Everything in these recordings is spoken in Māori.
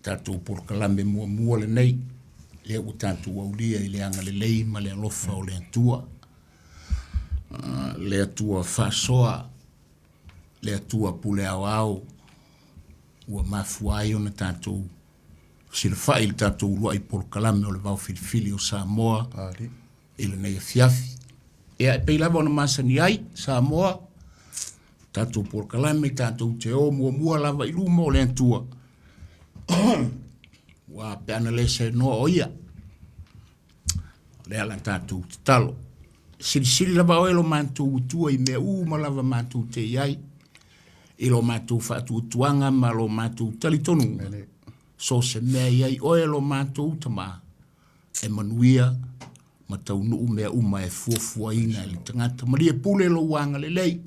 tātou polokalame mua le nei, le ua tātou aulia i le anga le lei ma le alofa o le atua. Le atua Faasamoa, le atua pule au ua mafuai ona tātou silafai le tātou ulua i polokalame o le Vaofilifili o Samoa, i le nei afiafi. Ea e peilava ona masani ai, Samoa, tātou polokalame, tātou te o mua lava i luma o le atua. Wa peana le se no oia. Le ala tātou te talo. Siri lava o elo mātou utua i mea ma lava mātou te iai. Ilo mātou whātou tuanga ma lo mātou talitonu. So se mea iai o elo mātou utama. E manuia ma tau nuu mea uma e fuafua ina ili tangata. Maria pule lo wanga le lei.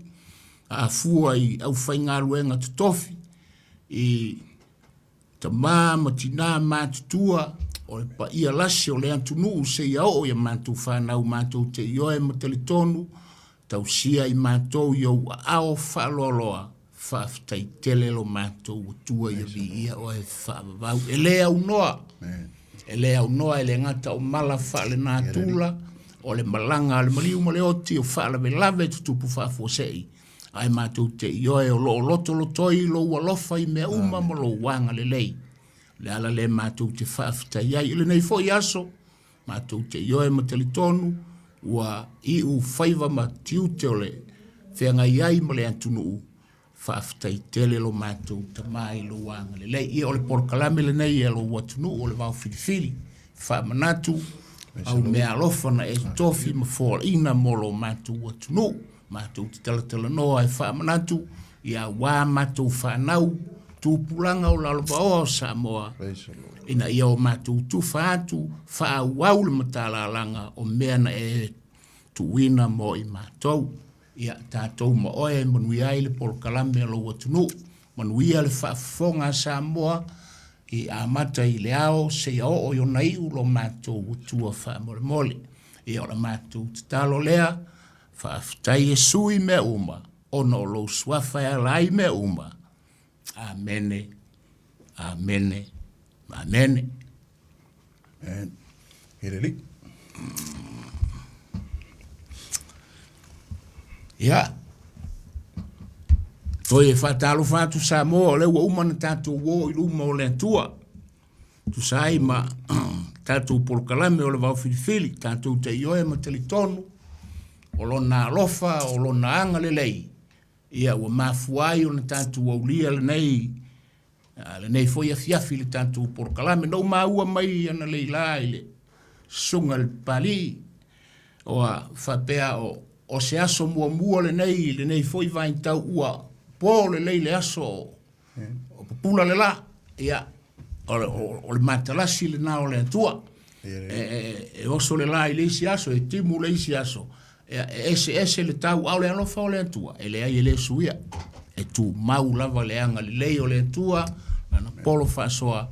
A fua i au whaingaluenga tutofi. I tamā matina mātutua. O le pa ia lasi o le antunu se ia o ia mātou whanau mātou te ioe matalitonu, tau sia i mātou iau ao whaloloa, whaftai telelo mātou tua ia vi ia o e whaavavau. E lea unoa, e le ngata o mala whaale nā tūla, o le malanga, le maliu ma le oti o whaala ve lave tutupu whaafosei. Ai mātou te ioe o lo loto lotoi lo walofa i mea uma mo lo wanga le lei. Le ala le mātou te whaafita iai. Ile nei fo i aso, mātou te ioe ma talitonu, ua i u whaiva ma tiute o le whenga iai ma le antunu u. Whaafita i tele lo mātou ta mai lo wanga le lei. Ia o le polokalame le nei e lo watunu o le Vaofilifili. Whaamanatu, au mea alofana e tofi ma fōra ina mo lo mātou watunu. Mātou te talatala noa e whaamanatu, ia wā mātou whanau, tūpulanga o lalawao o Samoa. Ina ia o mātou tūwhaatu, whaauau le matalalanga o mea na e tuwina mo i mātou. Ia tātou ma oe manuia i le polokalame alo watunu. Manuia le whaafonga Samoa i amata i le ao se o yo nei ulo mātou utua whaamole mole. Ia o la mātou talo lea, whaafitai e sui me uma, ono lo swafa e lai me uma. Amene, amene, amene. And Hireli. Ya. Toi e whatalo whatu Samoa, le ua umana tātou wō i luma o le atua. Tu sai ma tātou polokalame o le Vaofilifili, tātou te ioe ma talitonu, o lona alofa, o lona anga le lei. Ia ua mafuai o na tātou aulia le nei foi a fiafi le tātou polokalame. Nau maua mai ana le ila ile sunga le pali o a whapea o se aso mua le nei foi vain tau ua po le le aso o pula le la. Ia o le matalasi le nao le atua. E oso le la ile isi aso, e timu le isi aso. Ese le tau au le alofa o le atua, e le ai le suia, e tu mau lava le anga le lei o le atua, na polo Faasamoa,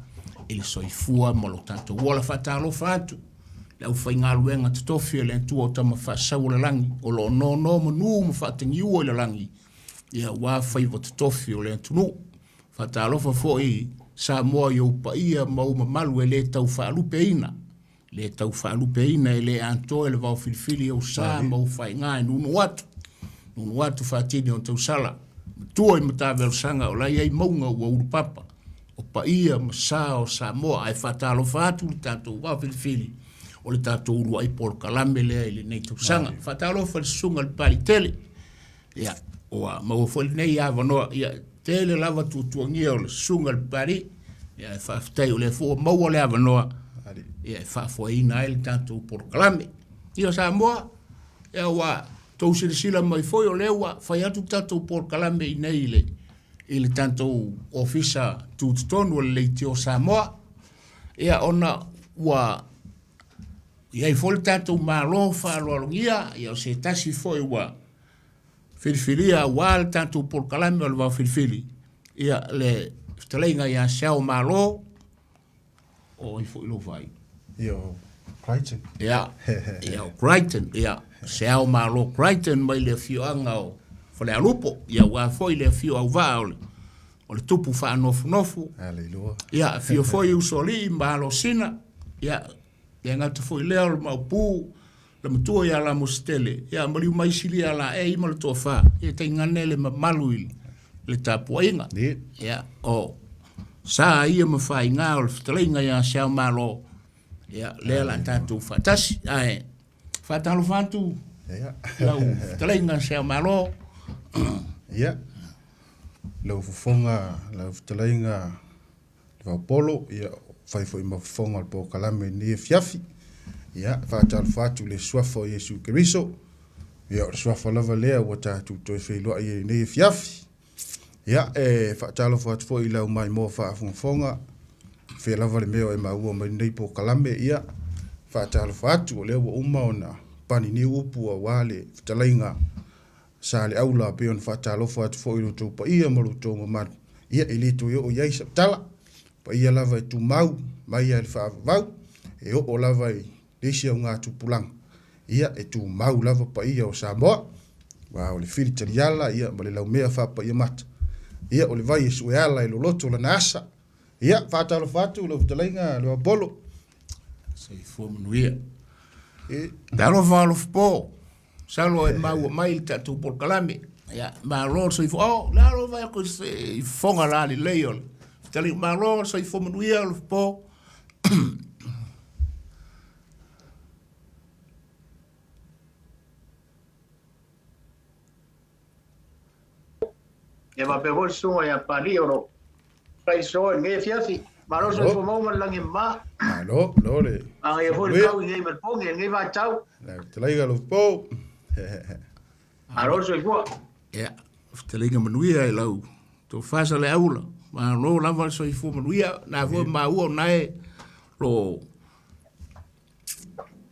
e le soifua mo lo tanto wala fata alofa atu, le au whainga luenga tutofi le atua o tama Faasamoa le langi, o lo no manu ma whatengi ua le langi, ia wā whaiva tutofi o le atunu, fata alofa fo i Samoa i upa ia mau malu e le tau whaalupe ina, le tau whaalupe ina e le anto e le Vaofilifili au sa mau whainga e nunu watu whaatini o tau sala. Tua i matawel sanga o lai ei maunga ua urupapa. O pa ia ma sa o Samoa ai whatalo whaatu le tātou Vaofilifili. O le tātou urua i polokalame lea i le nei tau sanga. Whatalo whalisunga le pari tele. Ia, oa mau whali nei awa noa. Ia, tele lava tuangia o le sunga le pari. Ia, whaftai o le fua maua le awa noa. Ia whafua ina ele tātou polokalame. Ia Samoa, ia wā tau sirisila mai foi o lewa, whai atu tātou polokalame i nei ile tātou ofisa tūtutonu o leiti o Samoa. Ia ona wā, ia i foli tātou mālo whaaloalongia, ia o se tasi foi wā whiriwhiria wā le tātou polokalame o le Vaofilifili. Ia le whtaleinga ia Seao'omālō, o i foi lo vai. Ia Crichton. Ia Crichton, ia Seao'omālō Crichton mai le fioanga o Faliuga, ia wā foi le fio au vā ole. o le tupu whaanofu. Hallelujah. Ia, fio foi usoli, mbalo sina. Ia, ngata foi lea o le maupu, le matua ia la mostele. Ia, maliu maisili ala e ima le toa wha. Ia, te ngane le malu ili. Le tapua inga. Ia, o sa ia mawhai ngā o le whatalinga ia Seao'omālō. Ia, lea la tātou whatasi. Ae, whatalo whantu. Lau whatalinga Seao'omālō. Ia. Lau fufonga, lau whatalinga Levaopolo. Ia, whai fo ima fufonga le po kalame ni e fiafi. Ia, whatalo whatu le suafo Yesu Keriso. Ia, o le suafo lava lea ua tātou toi whailua i ni e fiafi. Ia, whaatalo whaatu fo i lau mai mō whaafonga. Whea lava le meo e maua mai nei po kalame. Ia, whaatalo whaatu o lea wa uma o na pani ni upu a wale whtalainga sa le aula peon whaatalo whaatu fo i roto pa ia maru tō mamatu. Ia, e le to o iai saptala. Pa ia lava e tu mau, mai a le whaavavau. E o lava e lesi au ngā tupulang. Ia, e tu mau lava pa ia o Samoa. Wa o le fili taliala, ia, ma le lau mea whapa ia mata. Ia o le vai e sue ala e loloto la nasa. Ia, whātalo whātu, lau whtalainga, Levaopolo. Sei fuamanuia. Dalo wha Lofipo. Salo e maua mai le tātou polkalame. Ia, ma lor sei fuamanuia. Lalo vai ako i whonga rāli leio. Whtalainga, ma lor sei fuamanuia Lofipo. E ma pe hol sunga ya pali oro. Pai so nge fiafi. Ma ro so fo mo langi ma. Alo, le. Ang e hol kau nge me pong nge va chau. La whtalainga Lofipo. Aro so fo. Ia, whtalainga manuia e lau. Tō whasa le aula. Ma lo lava so i fo manuia. Nā fo maua o nae. Lo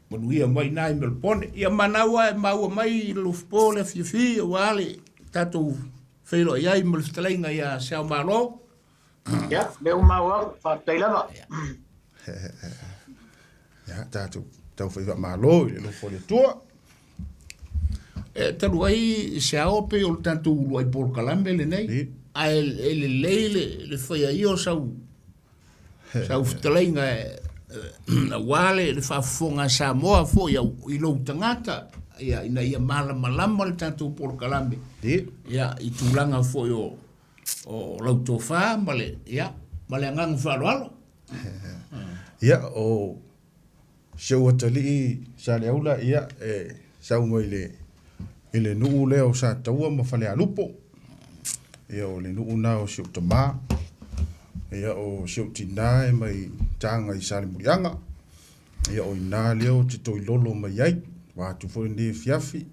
manuia mai nai melpone. Ia manaua e maua mai Lofipo le fiafi o wale. Tātou Peilua iai mo le whtalainga ia Seao'omālō. Ia, me umaua, whapeilama. Ia, tātou whaiwa mālō i le lofo le tua. E taru ai Seao'o pe o le tātou ulu ai polo kalame le nei. A e le leile le whaia i o sau whtalainga na wale le whaafonga Samoa fo i lau tangata. Ia ina ia malama le tātou polo kalame. Ia i tūlanga fo o lauto wha, male angang wharoalo. Ia o seu atali i sa le aula, ia sau mo i le nuu leo sa taua ma Faliuga. Ia o le nuu na o seu tamā. Ia o seu tina e mai tanga i sa le murianga. Ia o ina leo te toi lolo mai ai. Wa tu fo ni fiafi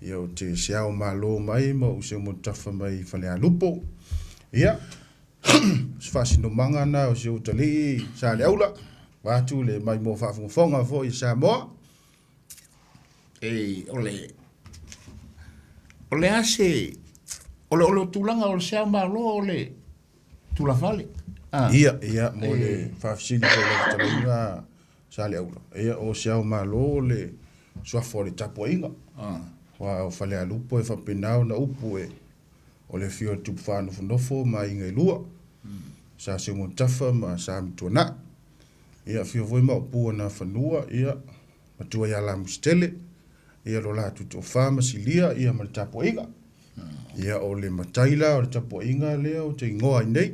ia o te Seao'omālō mai ma o se mo tafa mai Faliuga. Ia sfasi no manga na o se utali sa le aula wa tu le mai mo fa fonga fo i Samoa. E ole ase ole tulanga o Seao'omālō ole tulafale. Ia mo le fa fsili ko le talinga sa le aula. Ia o Seao'omālō le soa fole tapo inga. Wa o Faliuga e whapinao na upu e o le fio tupu whanofo ma inga i lua. Sa se mo tafa ma sa mtuana. Ia fio voi ma upu na whanua ia matua ia la mustele. Ia lo la tuto whama silia ia ma le tapo inga. Ia o le mataila o le tapo inga lea o te ingoa i nei.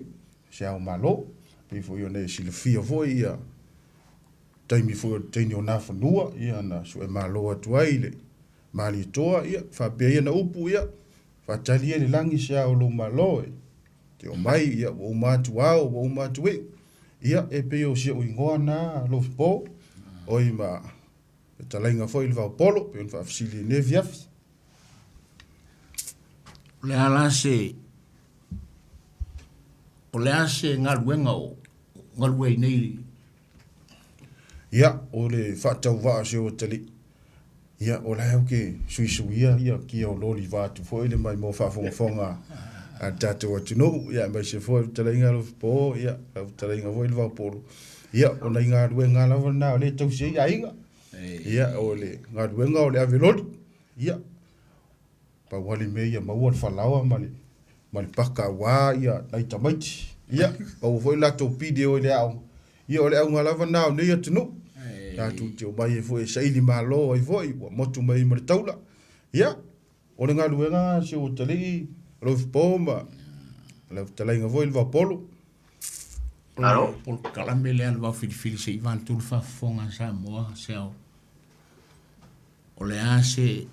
Seao'omālō. Pifo io nei sila fia voi ia taimi fo teini o na whanua, ia na sue mālo atu ai le mali toa, ia, whapea ia na upu, ia, whatali ia le langi Seao'omālō, te o mai, ia, wa umatu au, wa umatu e, ia, e peo sia uingoa na Lofipo, oi ma, e talainga foi Levaopolo, pe un whaafsili ne viafi. Le ase ngaluenga o, ngalue nei. Ia, o le whaatau waa se o tali. Ia, o la hauke suisuia, ia, kia o loli vātu foi le mai mo whaafonga a tātou atu no. Ia, mai se foi talainga Lofipo, ia, talainga foi Levaopolo. Ia, o na inga ruenga lawa na o le tausia ia inga. Ia, o le ngā ruenga o le aveloli. Ia, pa wali me ia maua le whalawa ma le Mali paka wā ia nai tamaiti. Ia, au foi lato video ile au. Ia ole au ngalava nao nei atunu. Ya tu te o mai foi Samoa'omālō ai foi, motu mai mo taula. Ia, ole ngaluenga se o tali Lofipo ma. La talainga foi Levaopolo. Alo. Por kalame le al Vaofilifili se ivan tu fonga Samoa seo. Ole ase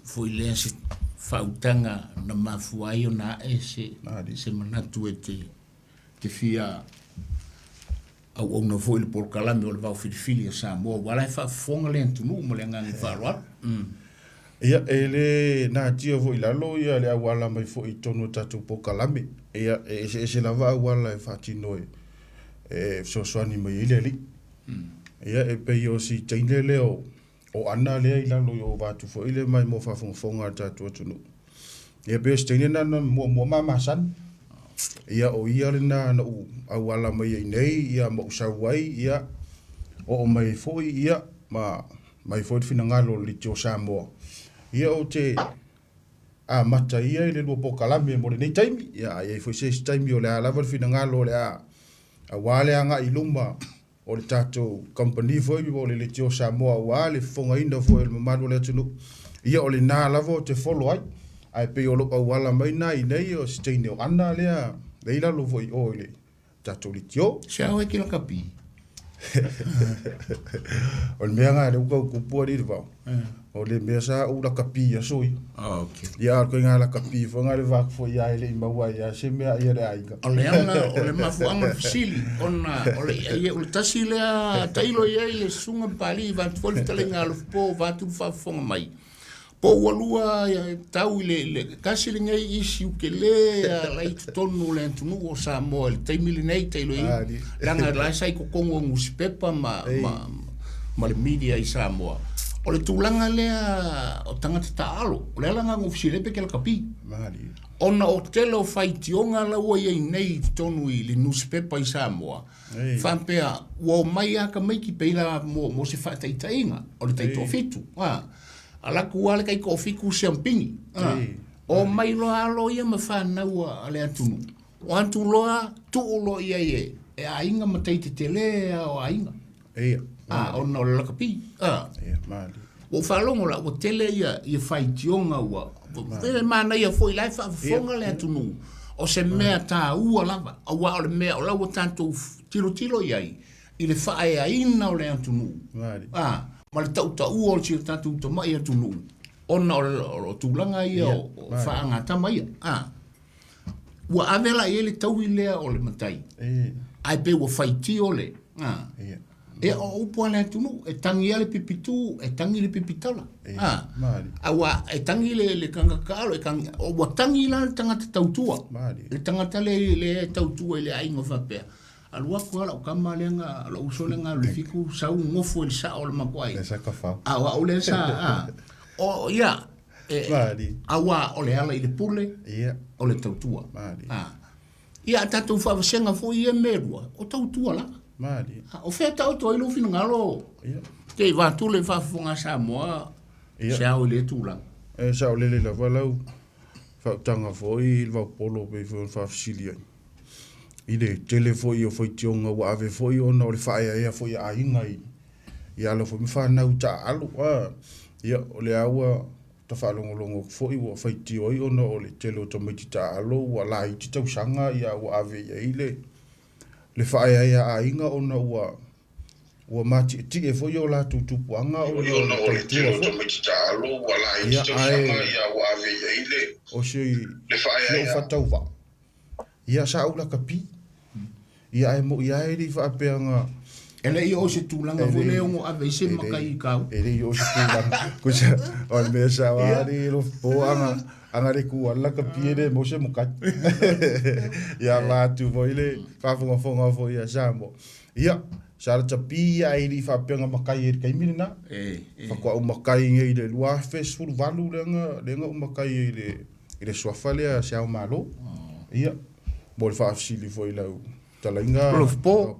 foi le se fautanga na mafuai ona ese se manatu te fia au ona foi le por kalame o le Vaofilifili Samoa wala fa fonga le tunu mo le ngang farwa. Ia ele na tia foi lalo ia le wala mai foi tonu tatu por kalame. Ia se lava wala fatino so swani mai ile li. Ia e pe yo si taine leo o ana le ila lo yo va tu fo ile mai mo fa fonga tatu tunu. Ia pe taine na mo mama san. Ia o ia na o wala mai nei ia mo sawai ia o mai foi ia mai foi fina ngalo li tio Samoa. Ia o te a mata ia ile lo pokalame mo nei taimi ia ia foi se taimi o le lava fina ngalo le a wale anga iluma o le tato company foi o le tio Samoa wale fonga inda foi le mamalo le tunu ia o le na lava te follow ai pe o lo wala mai nai nei o steine o ana le leila lo foi o le tato li tio Siāmoā ki la kapi. o le mea ngā le uka ukupua li vau. O le mea sa u la kapi a soi. Okay. Ia ar koe ngā la kapi, fo ngā le vāk fo ia ele i maua ia, se mea ia le aiga. O le mafuanga fasili, o le tasi lea tailo ia i le sunga pali, vantu foli tale ngā Lofipo, vantu whafonga mai. Po walua tau le kasi le ngai isi ukele lai tonu le antunu o Samoa, le taimili nei tailo i. Langa lai sai kokongo ngusipepa ma le media i Samoa. O le tūlanga lea o tangata taalo, o le langa ngufisilepe ke la kapi. Ona o tele o whaitionga la ua iei nei tonu i le newspaper i Samoa. Whampea, ua mai aka mai ki peila mo se whaitaitainga, o le taito fitu. Ala kuale kai kofiku siampingi. O mai loa alo ia ma whanaua ale atunu. O antu loa tuulo ia ie. E a inga ma teite tele o a inga. O na o le lakapi. O whalongo la, o tele ia whaitionga ua. Vele mana ia foi lai whafonga le atunu. O se mea tā ua lava. A wa o le mea o lau tanto tilo iai. I le whae a ina o le atunu. Ma le tau o le tira tatu ta mai atunu. Ona o tūlanga ia o whaanga tama ia. Ua avela i le tau i lea o le matai. Ai pe ua whaiti o le. E o upua le atunu, e tangi ale pipitu, e tangi le pipitala. Awa, e tangi le kangakalo, o ua tangi la le tangata tautua. Le tangata le tautua i le aingo whapea. Alua kuala o kama lenga la usole nga lufiku sau ngofu el sa o le makwai. Le sa ka fa. Awa o le sa o ia awa o le ala i le pule o le tautua. Ia tatu whawasenga fo i e merua o tautua la. O whea tautua i lufi ngalo. Kei wātule whafunga Samoa sa o le tūlang. Sa o le la walau whautanga fo i Levaopolo pe whawasili ai. I le tele foi o foi tionga wa ave foi ona o le whaea ea foi a inga i ala foi mwhanau ta alu ia o le aua ta whalongolongo foi wa fai tio i ona o le tele o tamaiti ta alu wa la i titau sanga ia wa ave ia i le whaea ea a inga ona ua mati ti e foi o la tutupuanga o le tele o tamaiti ta alu wa la i titau sanga ia wa ave ia i le o si o whatau wa ia sa ula kapi ia e mo ia e li whaapeanga ele i o se tūlanga vole o ave se makai kau ele i o se tūlanga kusa o le mea sa wari Lofipo anga re kua la kapi ere mo se mukai ia mātu vo ile whaafonga vo ia Samoa ia sa la tapi ia e li whaapeanga makai ere kaimine na whakua o makai nge i le lua fes furu valu lenga o makai i le suafalea Seao'omālō ia mo le whaafisili fo i lau talainga Lofipo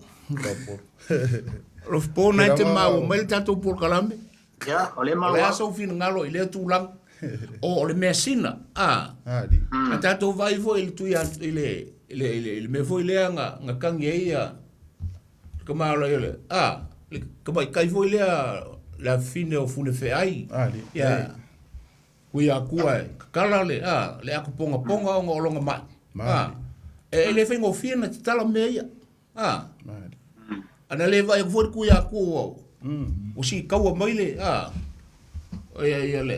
Lofipo nai te mau mai tatou por kalame Ya, o le mau. Le aso fina ngalo i le tūlang o le mea sina Ali. a tātou vai fo i tui ile me fo i lea nga kangi eia ka maala ile ka mai kai fo i lea la fine o fune fe ai Ali. ya kui a kua ka kala le ako ponga o nga olonga mai le whengo whina te tala mea ia ana le vai fo kui a kua o si kaua maile ia le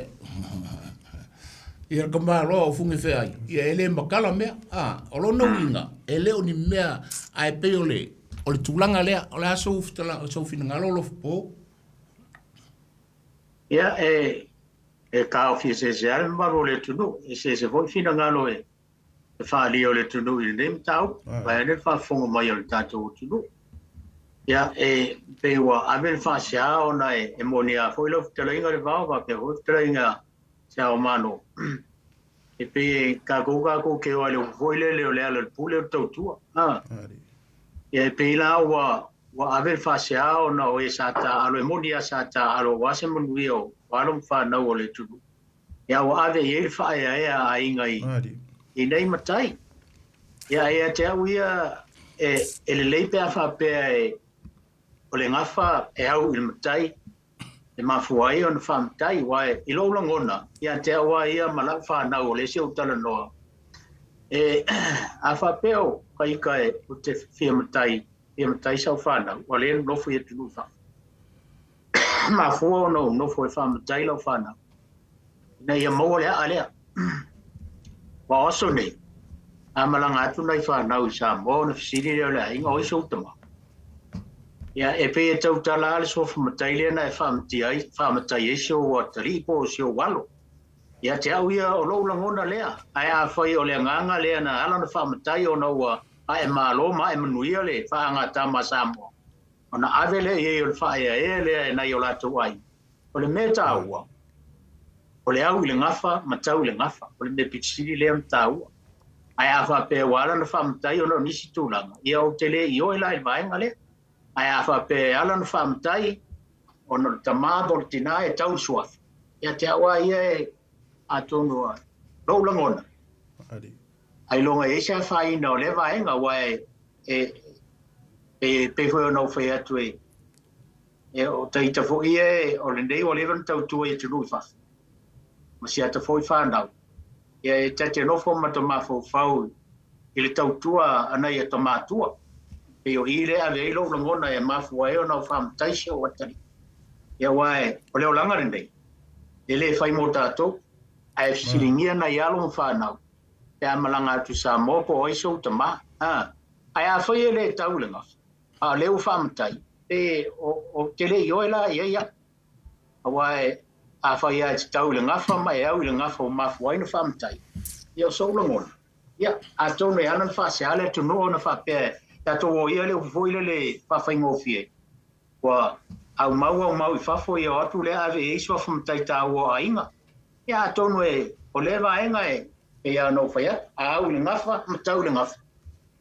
ia ka malo o funge fe ai ia ele makala mea o lo no inga ele o ni mea ai pe o le tulanga lea o le aso ftala so fina ngalo Lofipo ia ka ofise se al maro le tunu se foi fina ngalo e fali o le tunu i nem tau vai le fa fongo mai o tato tunu ia Peilua avel fa sia ona e monia foi lo ftala inga le va pe ho ftala inga Seao'omālō e pe ka ko ke o le foi le le pule tautua e pe la wa ave fa sia ona o sata alo monia sata alo wase monwio walo fa na o le tu ya wa ave e fa ya a inga i nei matai ya te uia le leipe fa pe o le ngafa au il matai e mafuai on fam tai wa i lo langona ia te wa ia mala fa na o le se utala no a fa peo kai o te fiamatai sau fa na o le no fu e tu fa mafu no fu fa matai lo fa na na ia mo le ale wa oso nei a malanga tu nai fa na u Samoa na fisiri le inga o so tama ia e pe tau tala ale so matai le na fa matai e so o tripo so walo ia te au ia o lo langona lea ai a fai o le nganga lea na ala na fa matai o no wa ai malo mai manuia le fa nga tama Samoa ona avele e o fa ia le na yo la tu ai o le meta wa o le au le ngafa matau le ngafa o le me pitsiri le mtau ai a fa pe wala na fa matai o no nisi tulanga ia o tele i o lai vai ngale ai a fa pe ala na fa matai o no tamado tina e tau suaf ia te wa ia atono lo langona ai longa e sa fai no le vai nga wa pe foi no foi atu o taita fo ia o le nei o le van tau tu e tu fa ma sia ta foi fa ndau ia te no fo ma toma fo fau ile tau tua ana ia toma tua pe o ile ave lo langona e ma fo e no fam taisha o tani ia wa o le langa rendei ele fai mo tato ai silingia na yalo fa na te amalanga tu Samoa po o so tama ai a foi ele taulenga a leu famtai e o tele yoela ia awai a foi a taulenga fa mai au lenga fa ma foi no famtai ia so longon ia a tonu e ana fa se ale tu no na fa pe tato o ia le foi le fa fa ngofie wa au mau fa foi o atu le ave e so famtai ta o ainga ia tonu e o le vaenga e ia no fa ia au lenga fa matau lenga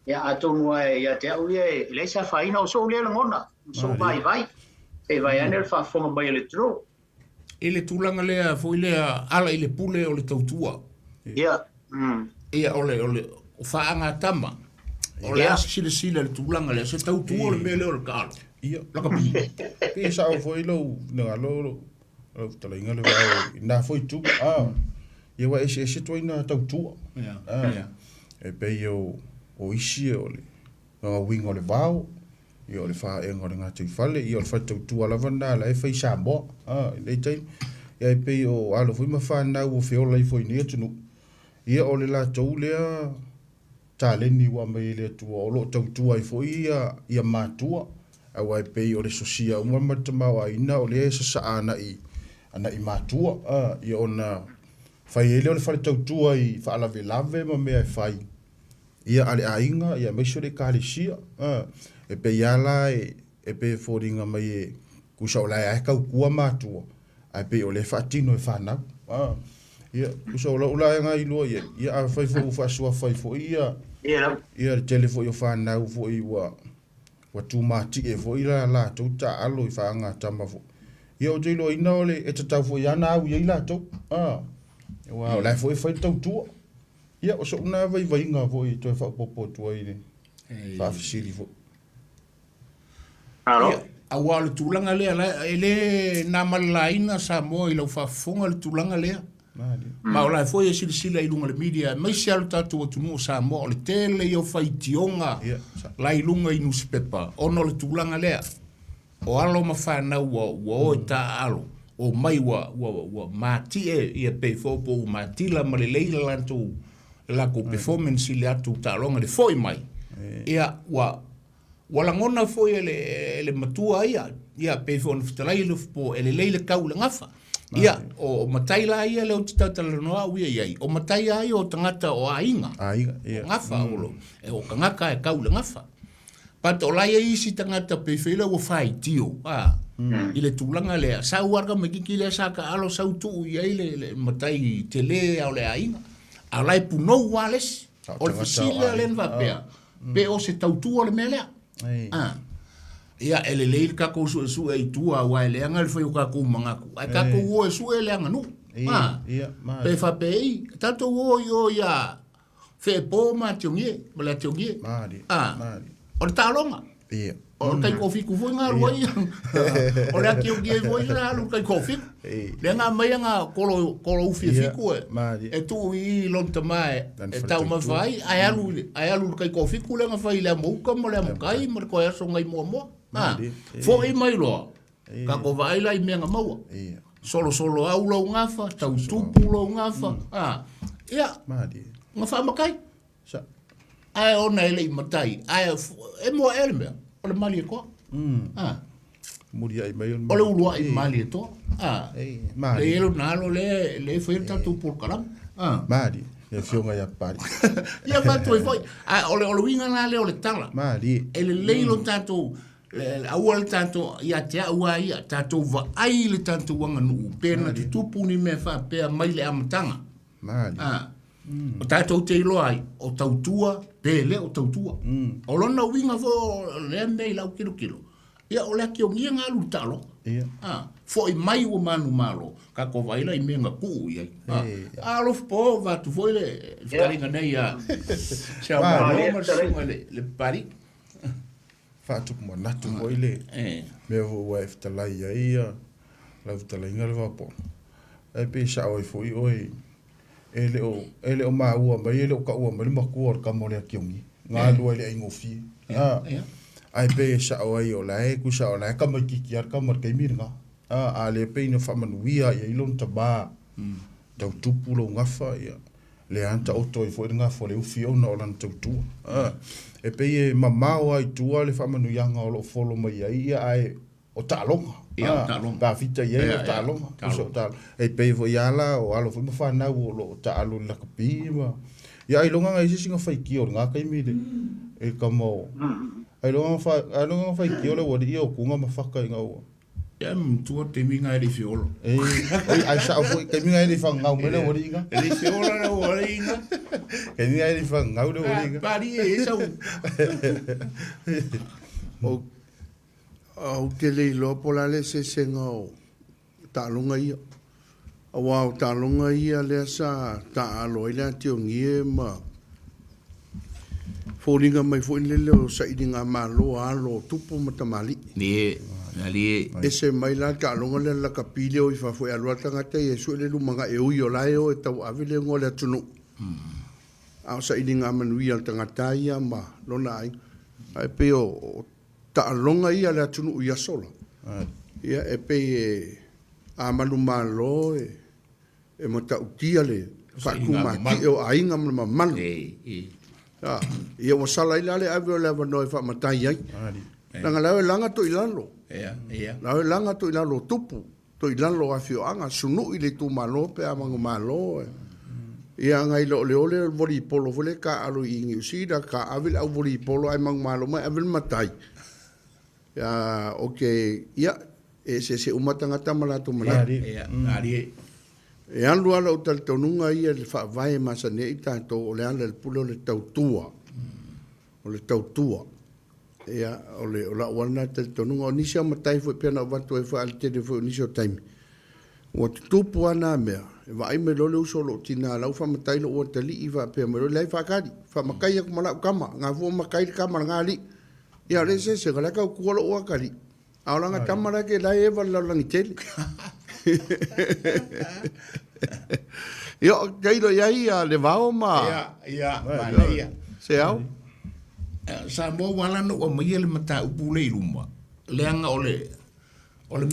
ia atonu ia te au ia le sa fa ina o so le ngona so vai e vai ane fa fonga mai le tro ele tulanga lea foi lea ala ile pule o le tautua ia ia ole o faanga tama o le sile le tulanga le se tautua le mele o le kalo ia laka pi pe sa o foi lo na lo tala inga le na foi tu ia wa ese to ina tautua ia e pe yo o isi o le nga winga o le vau i o le fa e ngore ngati fale i o le fa tautua la vanda la e fai Samoa le tai ia e pe o alo fui ma fa na o fe o lai foi ni tunu ia o le la tau lea taleni wa mai le tu o lo tautua i foi ia matua a wa e pe o le sosia uma matama wa ina o le sa ana i matua ia ona fai ele o le fa tautua i fa ala velave ma me ai fai ia ale ainga ia me sure kalisia e pe yala e pe foringa mai ku sa ola ai ka ku matua ai pe ole fatino e fana ia ku sa ola nga i lo ia a fai fo sua fai fo ia telefo yo fana u fo i wa tu mati e fo ila la to ta alo i fa nga tama fo ia o jilo ina ole e tata fo yana u ia la to Wow, lai foi tau tua. Ia, o so una vai nga foi to fa popo tua ile. Vaofilifili fo. Alo. Awa le tulanga lea, ele na malaina Samoa i lau whafonga le tulanga lea. Ma o lai foi e silisila i lunga le media, mai se alu tatu o tunu o Samoa, o le tele i o whaitionga, lai lunga i newspaper, ono le tulanga lea. O alo ma whanau wa o e ta alo, o mai wa mati e pe fopo, matila ma le leila lanto, lako performance i le atu ta alonga le foi mai. Ia wala ngona foi ele matua ia pe fo no fitalai le fo ele leile kau le ngafa ia o mataila ia le o titala noa ui ia o matai ai o tangata o ainga ia ngafa olo e o kangaka e kau le ngafa pato la ia isi tangata pe fela o fai tio ile tulanga le sa warga me kile sa ka alo sa tu ia ile matai tele o le ainga ala puno wales o le fisile le va pe o se tautua le melea ia ele leil ka ko su e tua wa ele anga foi ka ko mangaku ai ka ko wo su ele anga nu pe fa pe tanto wo yo ya fe po ma tiongie bla tiongie o ta longa o kai ko fiku foi nga roi o le ki o ge foi na lu kai ko fiku le nga mai nga ko fiku e tu i lon tamai e tau ma vai ai alu kai ko fiku le nga fai le mo ka mo le mo kai mo ko eso ngai mo fo i mai lo ka ko vai lai me nga maua solo au lo ngafa tau tupu lo ngafa ia nga fa makai ai ona ele matai ai e mo elme o le mali ko muri ai mai o le ulua i mali to le elo nalo le foi tanto por kalam mari e fionga ya pari ia fa toi foi o le winga na le o le tala mari ele leilo tanto awal tanto ia te ua ia tanto va ai le tanto wanga nu pena tupu ni me fa pe mai le amtanga mari o tatou te ilo ai, o tautua, pele o tautua. O lona winga fo le mei lau kilo. Ia o le ki o ngia ngā lu talo. Fo i mai o manu malo, ka ko vaila i menga ku iai. A Lofipo vatu foi le fitaringa nei a Siāmoā marsunga le pari. Fatu mo natu foi le. Me o e fitalai ia, la fitalai ngā Levaopolo. E pe sa oi foi oi. Ele o maua mai ele o ka ua mai maku o ka mole akiongi nga lua le ingofi ai pe sa o ai o lai ku sa o lai ka mai ki ar ka mar kai mirnga a le pe no fa manuia ia ilon taba tau tupu lo ngafa ia le anta o toi foi nga fo le ufi o no lan tau tu e pe mama o ai tua le fa manuia nga o lo folo mai ia ai o talonga ba fita ye o talonga so tal e pe vo yala o alo fo fa na o lo talo la kapima ya ai longa ngai singa fai ki o nga kai mi de e kamo ai longa fai ki o le wo di o kunga ma fa kai nga o ya tu te mi ngai di fiolo ai sa fo kai mi ngai di fa nga o me le wo di nga di fiolo le wo di nga kai mi ngai di fa nga o le wo di nga pari e sa o au te leilo pola le se senga o talonga ia. Awa o talonga ia le sa ta alo ila te o ngie ma fōringa mai fōin lele o sa iringa malo alo tupo matamali. Ali e se mai la talonga le la kapile o i fa foi alua tangata e su le lumanga e ui o lai o e tau avile ngole atunu. Au sa iringa manui al tangata ia ma lona ai. Ai pe o talonga ia le atunu ia sola. Ia e pe a malumalo e mata utia le whakumaki o ainga ma manu. Ia o sala ila le avio le avano e whamatai ai. Nanga lawe langa to ilalo. Lawe langa to ilalo tupu. To ilalo a fio anga sunu ile tu malo pe a mangu malo. Ia ngai lo le ole Vaofilifili vole ka alo ingi usida ka avil au Vaofilifili ai mangu malo mai avil matai. Ya okay ya se umatanga malatu malatu e alu ala o tal tonunga ia le fa vai masane ita to le ala le pulo le tautua o le tautua ya o la wana tal tonunga o nisi matai fo pena watu e fa al te fo nisi o time Ua te tupu ana mea. E vai me lole usolo tina lau whamatai lo ua tali i wa pia me lole lai whakari. Whamakai aku mana ukama. Ngā fua makai le kamara ngā li. Ia re se se kalaka u kuala ua kari. Aolanga tamara ke lai ewa laulangi tele. Ia kairo iai a Levaopolo. Ia, mana ia. Se au? Samoa wala no o mai le mata upu le iluma. Leanga ole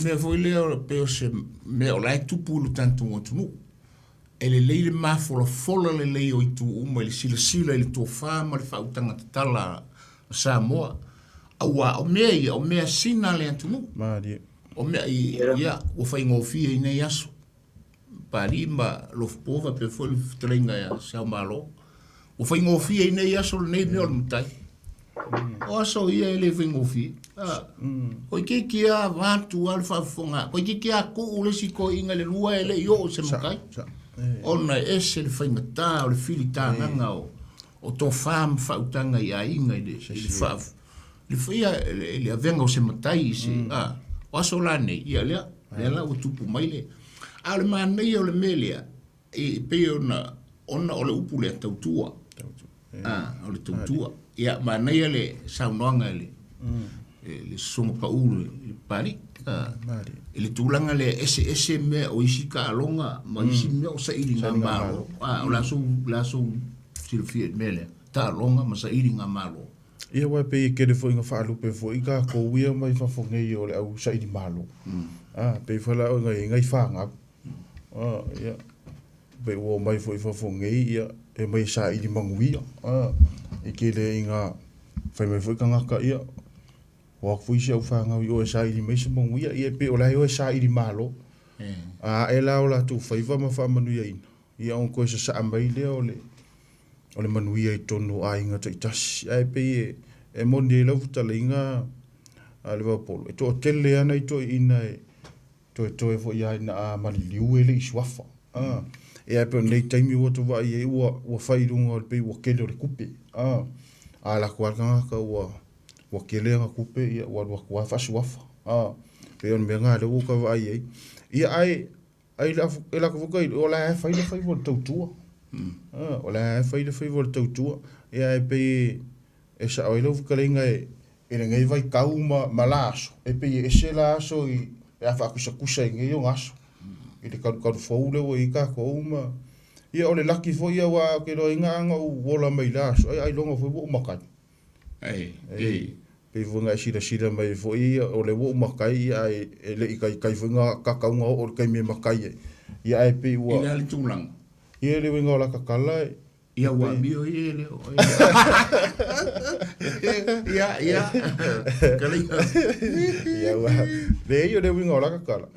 mea foi lea o peo se mea o lai tupu lu tantu ngotunu. Ele leile fola le lei o itu uma ele sila ele tofa ma le fautanga tala Samoa. Awa o mea sina le antunu. Mari. O mea ia o fai ngofia i nei aso. Pari ma Lofipo va pe foi trenga ya Seao'omālō. O fai ngofia i nei aso le nei mea o mutai. O aso ia ele fai ngofia. Ko ke kia vatu alfa fonga. Ko ke kia ku ule siko inga le lua ele yo se makai. Ona ese le fainga ta o le fili ta nganga o to fam fautanga ia inga ile faf. Le fia le avenga o se matai se o aso la nei ia le o tupu mai le. Ale mana ia o le melia e pe ona o le upu le tautua. O le tautua. Ia mana ia le saunoanga le. Le songa paulu le pari ele tulanga le ese me o isi ka alonga ma isi me o sa ili nga malo o la so silfiet mele ta alonga ma sa ili nga malo ia wa pe ke le foi nga fa lu pe foi ka ko wia mai fa fo ngai o le au sa ili malo pe fa la o ngai fa nga ia pe wo mai foi fa fo ngai ia e mai sa ili manguia e ke le inga fa mai foi ka nga ka ia wa fuisi au fanga o sa ili mai se monguia ia pe o lai o sa ili malo e la o la tu faiva ma fa manu ia ia on ko sa mai le o le manu ia i tonu a inga tai tas ai pe e monde la futa linga a Levaopolo e to tele ana i to ina to e fo ia na mali liu ele i swafa e ai pe nei taimi o to va ia o fai runga pe o kele o le kupe a la kuanga ka wa kele nga kupe ia wa fa swafa pe on me nga le o ka va ia ai la ko ko o la fa ile fa vo tautua o la fa ile fa vo tautua ia e pe e sa o ile ka lenga e ngai vai kauma malaso e pe e se la so i e fa kusa ngai o ngaso i le ka fo le o i ka ko uma ia o le laki fo ia wa ke ro inga nga o wola mai laso ai longa fo bo makai pe vunga sira mai fo ia o le wo makai ai le kai vunga ka kaunga o kai me makai ia ai pe wa ia le tulang ia le winga la kakala ia wa bio ia le ia kali ia wa le ia le winga la kakala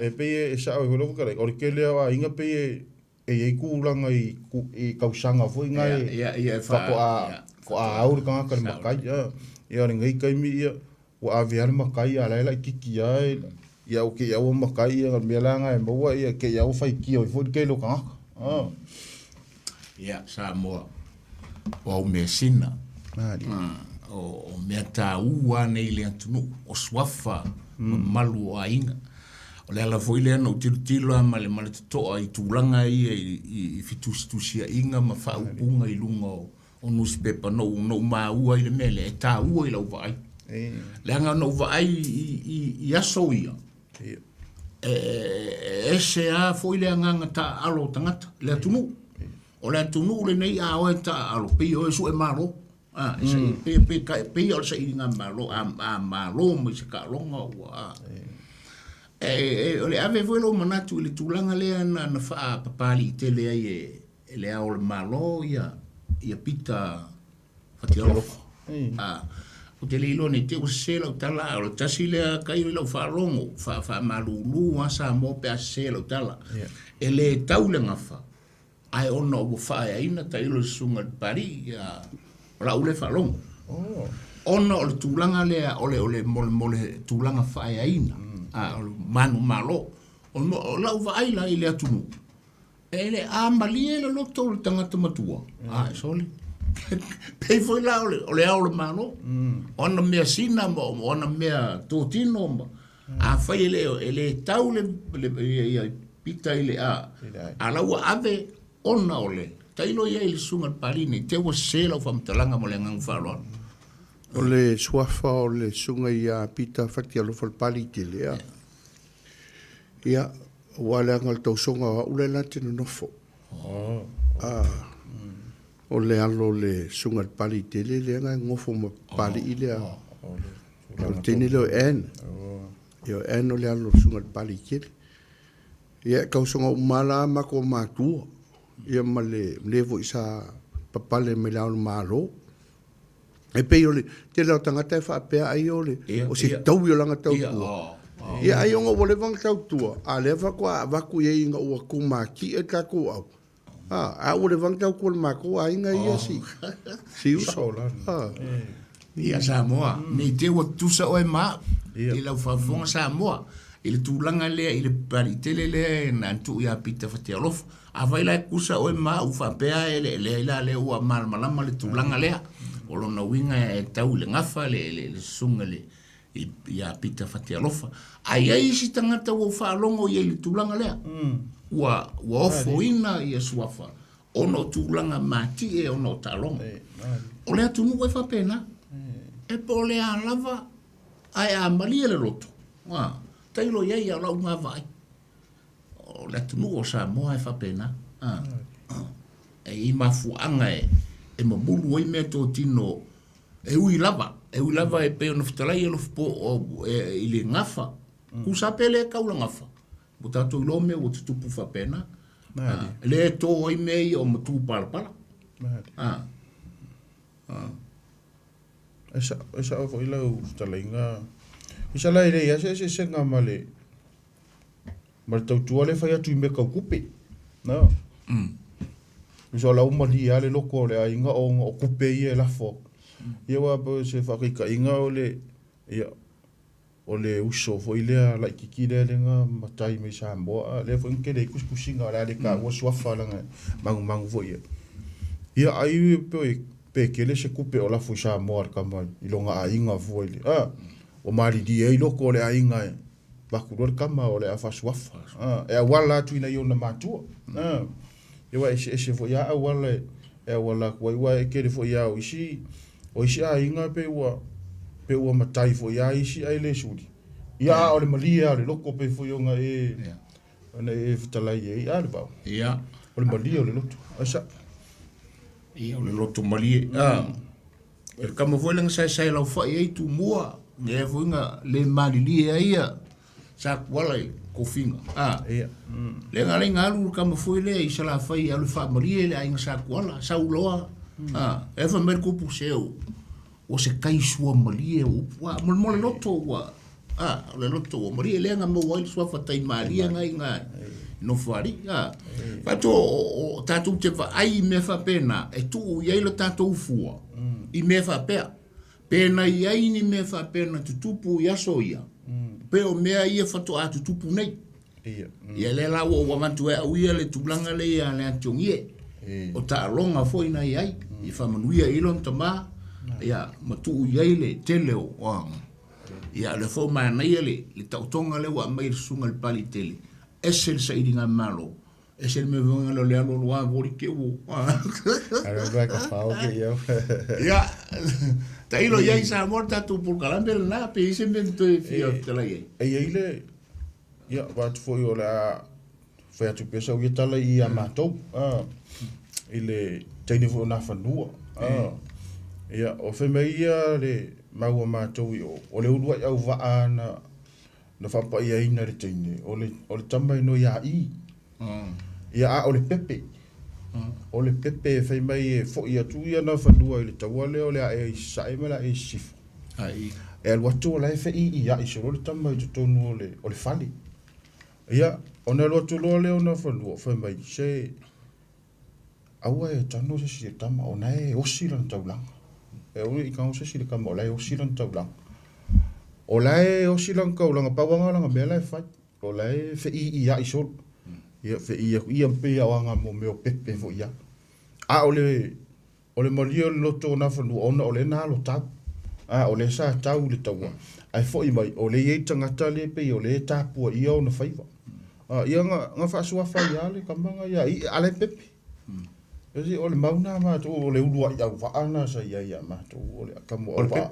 e pe e sa o lo kala o ke le wa inga pe e kulanga i kausanga fo inga ia fa ko a au ka ka makai ia ngai kai mi ia o aviar makai ala la kiki ia o ke ia o makai ia me langa e mo ia ke ia o fai ki o fo ke lo ka ia Samoa o me sina o me ta ua nei le antunu o swafa malu a inga o le ala foi le no tilo ma le to ai tulanga i fitusia inga ma fa upunga i lunga o newspaper no ma ua i le mele e ta ua i lau vai le anga no vai i aso ia e se a foi le anga ta alo tangata le atunu o le atunu le nei a o ta alo pe o su e malo pe o se inga malo a malo mo se ka longa ua o le ave foi lo manatu le tulanga le na fa papali te le ai le a o le malo ia pita fatiolo o te leilo ne te o sela o tala o tasi le kai lo fa longo fa malulu a Samoa pe a sela o tala ele taule ngafa ai ono o fa ai na tailo sunga pari ya la ule fa longo ono o tulanga le ole mole tulanga fa ai na manu malo o la va ai la ile atunu ele ambali le lo to tangata matua soli pe foi la ole aule malo ona me sina mo ona me totino a fai ele taule pita ile ala wa ave ona ole tailo ia ile sunga palini te wa sela fa mtalanga mo le ngang falon o le suafa o le sunga ia pita fati alo fal pali tele ia wala ngal tau songa ule late no nofo o le alo le sunga pali tele le nga ngofo mo pali ile o tini lo en yo en o le alo sunga pali tele ia kau songa umala mako matua ia male levo isa papale me la malo e pe ole te la tangata fa pe ai ole o se tau yo langa tau ia ai ngo vole vang tau tua a leva kwa va ku ye nga o ku ma ki e ka ku au a ole vang tau ku ma ku ai nga ia si usola ia Samoa ni te wa tusa o ma i la fa fonga Samoa ile tulanga le ile paritele le na tu ya pita fati alof a vai la kusa o ma u fa pe ele le o mal malama le tulanga le o lo na winga e tau le ngafa le sunga le ya pita fati alofa ai ai si tangata o fa longo ye le tulanga le wa ofo ina ye suafa ono tulanga mati e ono talonga o le tu no fa pena e po le lava ai a malia le loto wa tailo ye ya la uma vai o le tu no Samoa e fa pena e i mafuanga e mabulu i me to tino e ui lava e pe ona ftalai e Lofipo o i le ngafa kusa pele kaula ngafa buta to lo me o tupu fa pena le to i me o mtu palpala esa o ila ftalinga isa la ile ya se senga male martau tuale fa ya tu me ka kupe no so la uma dia le loko le ainga o kupe ie la fo ia wa se fa ka inga ole ia ole uso fo ile la kikide le nga matai me Samoa le fo nke le kuskusinga la le ka wo swafa la mangu fo ia ai pe ke le se kupe o la fo Samoa ka mai ilonga ainga fo ile o mari dia i loko le ainga ba ku ka ma ole afa swafa e wala tu ina yo na matua Ewa ese fo ya wala wala ko wa ke fo ya o isi a inga pe wa matai fo ya isi ai le sudi ya ole malia le loko pe fo yo nga ona e fitala ye ya le ba ole malia le loto asa ole loto malia el kama fo lang sai la fa ye tu mua ne fo nga le malili ia sa wala ko finga le ngale ngalu kama foi le isala fai alu fa marie le ainga sa kwala sa uloa e fa mer ko puseu o se kai sua marie o mo le loto wa le loto o marie le nga mo wa sua fa tai maria nga no fari fa to tatu te fa ai me fa pena e tu ye lo tatu fua I me fa pena ai ni me fa pena tupu ya soia pe o mea ia fato atu tupu nei ia le la o wantu e uia le tublanga le ia le ationgie o ta longa foi na ai I fa manuia ilon tama ia matu ia le teleo ia le fo ma na ia le tautonga le wa mai sunga le pali tele esel saidinga malo esel me vonga le alo wa vori ke wo ara va ka fa o ke ia tailo ia isa morta tu por calambel na pe ise mento fio tela ye ile ia va tu foi ola foi tu pesa o tala ia matou ile teni fo na fanua ia o fe meia le mau matou o le ulua au va ana na fa pa ia ina le teni o le tamba no ia ia o le pepe o le pepe fai mai fo ia tu ia na fanua ile tawale o le e sai mala e sif ai e watu la fe ia I solo le tamba I tonu o le fali ia ona lo tu lo le ona fanua fai mai se aua e tano se si tama ona e osiran taulang e o I ka se si le kama ola e osiran taulang ola e osiran kaulanga pawanga langa mela e fai ola e fe ia I solo ia fe ia pe awanga mo me o pepe fo ia ole malio loto na fanu ona ole na lo tap ole sa tau le taua ai fo I mai ole ye tangata le pe ole tapu ia ona faiva Ia nga whaasuafa ia le kamanga ia i ale pepe. Esi ole mauna mātou ole urua i au whaana sa ia mātou ole akamu o wha.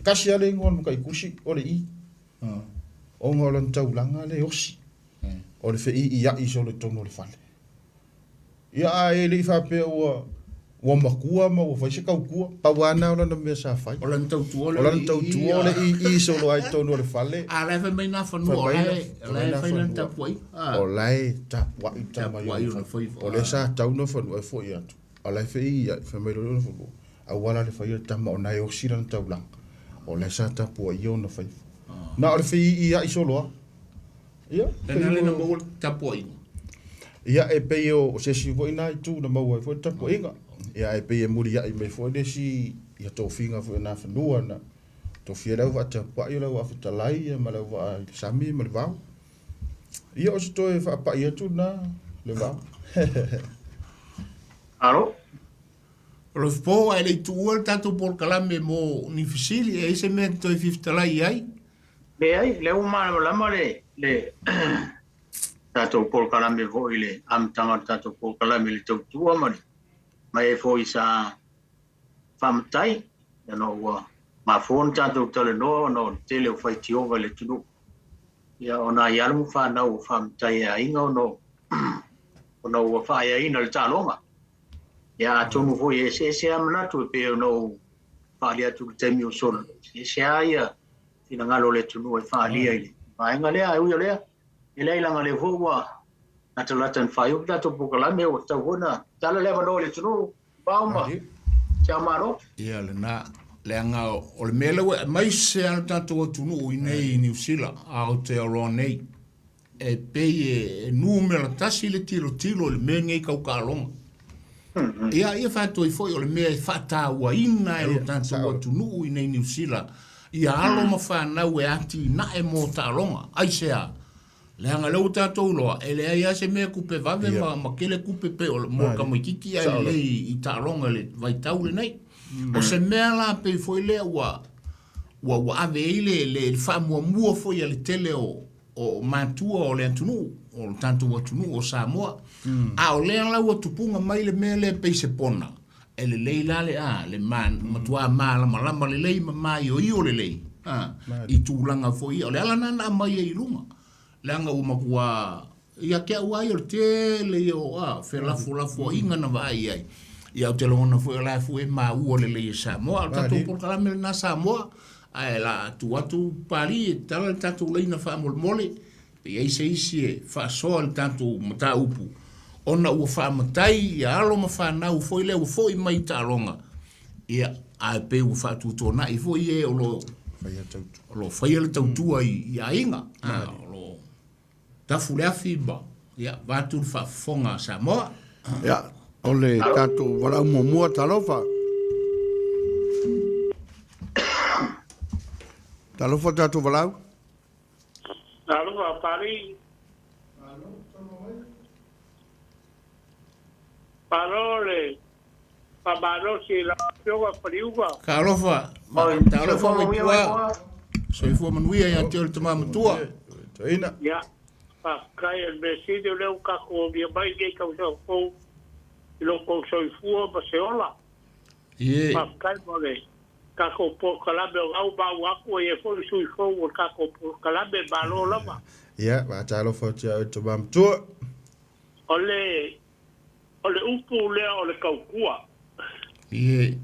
Kasi ale ngō muka i kusi ole i. O ngā lan taulanga le osi. Ole fe i iso le tono le whale. Ia e le i whapea ua makua ma ua whaise kaukua. Pawana ola na mea sa whai. Ola ntautua ole i iso lo ai tono le whale. A lai whai mai nā whanua, o lai whai lan tapuai. O lai tapuai tamai o le sa tauna whanua e fo i atu. A lai whai whai mai lo na whanua. A wala le whai tama o nai o sira na taulang. O lai sa tapuai i o na whai. Na o le whai i iso loa. Ia. Tena le na maua tapuai. Ia e pei o se si voi nai tu na maua e fo tapuai inga. Ia e pei e muri ia i mei fo de si ia tō whinga fo na whanua na. Tō whia rau wa tapuai lau a whitalai ma lau wa sami ma le vau. Ia o se tō e whaapai atu na le vau. Alo? Lofipo ai le tuua le tatou polokalame mo ni fisili e se mea toi whitalai ai. Le ai, le umana lama le tatou polokalame vo i le amtanga tatou polokalame le tautua mani. Mai e fo i sa whamatai, no ua mafon tatou tale noa no tele o whaiti ova le tunu. Ia ona i alamu whanau o whamatai a inga ono ua whaia ina le tālonga. Ia tonu fo i se amanatu e peo no whaali atu le taimi o sona. Se aia ina ngalo le tunu e whaalia ili. Maenga lea, e uia lea. E leilanga le fōua. Nata latan whaiu tato pokalame o tau hona. Tala lewa no le tunu. Bauma. Siāmoā. Ia le nā. Leanga o le mele we. Mai se ana tato o tunu i nei New Zealand. A o te aroa nei. E pei e numera tasi le tilo le mea ngei kaukalonga. Ia whātoi foi o le mea e whātāua ina e lo tato o tunu i nei New Zealand. Ia alo ma whanau e ati na e mō tāronga. Ai sea, leanga lau tātou loa, e lea ia se mea kupe vave ma kele kupe pe o mō kamaikiki ai lei i tāronga le vai tau le nei. O se mea la pe foi lea ua ave eile le whamuamua foi a le tele o mātua o le antunu, o tātou atunu o Samoa. A o lea lau atupunga mai le mea le pe se pona. E le lei la le man matua malama le lei mai o io le lei i tūlanga foi o le ala nana mai e ilunga leanga o makua ia kia uai o te le o whelafo inga na vai ai ia o te lona foi o la foi ma ua le lei Samoa o tatou porkalame na Samoa ai la atu pari e tala tatou leina whamolmole pe ei se isi e whasoa le tatou mata upu ona ua whaamatai ia alo ma whanau foi leo foi mai tāronga. Ia a pe ua whaatutona i foi e o lo whaia le tautua i a inga. O lo tafu lea FEB. Ia vāturu whaafonga Samoa. Ia, o le tātou warau mua talofa. Talofa tātou warau? Talofa pari. Parole, pabarosi la pioga Faliuga. Karofa, talofa mai kua. Soifua manuia ia te ori tamamu tua. Toina. Ia, pa kai el besidio leu kako via mai gei kau sa kou. Ilo kou soifua pa seola. Ie. Pa kai mole. Kako po kalabe o au ba wako e foi soifua o kako po kalabe balo lama. Ia, wa talofa te ori tamamu tua. Ole upu lea ole kaukua. Ie.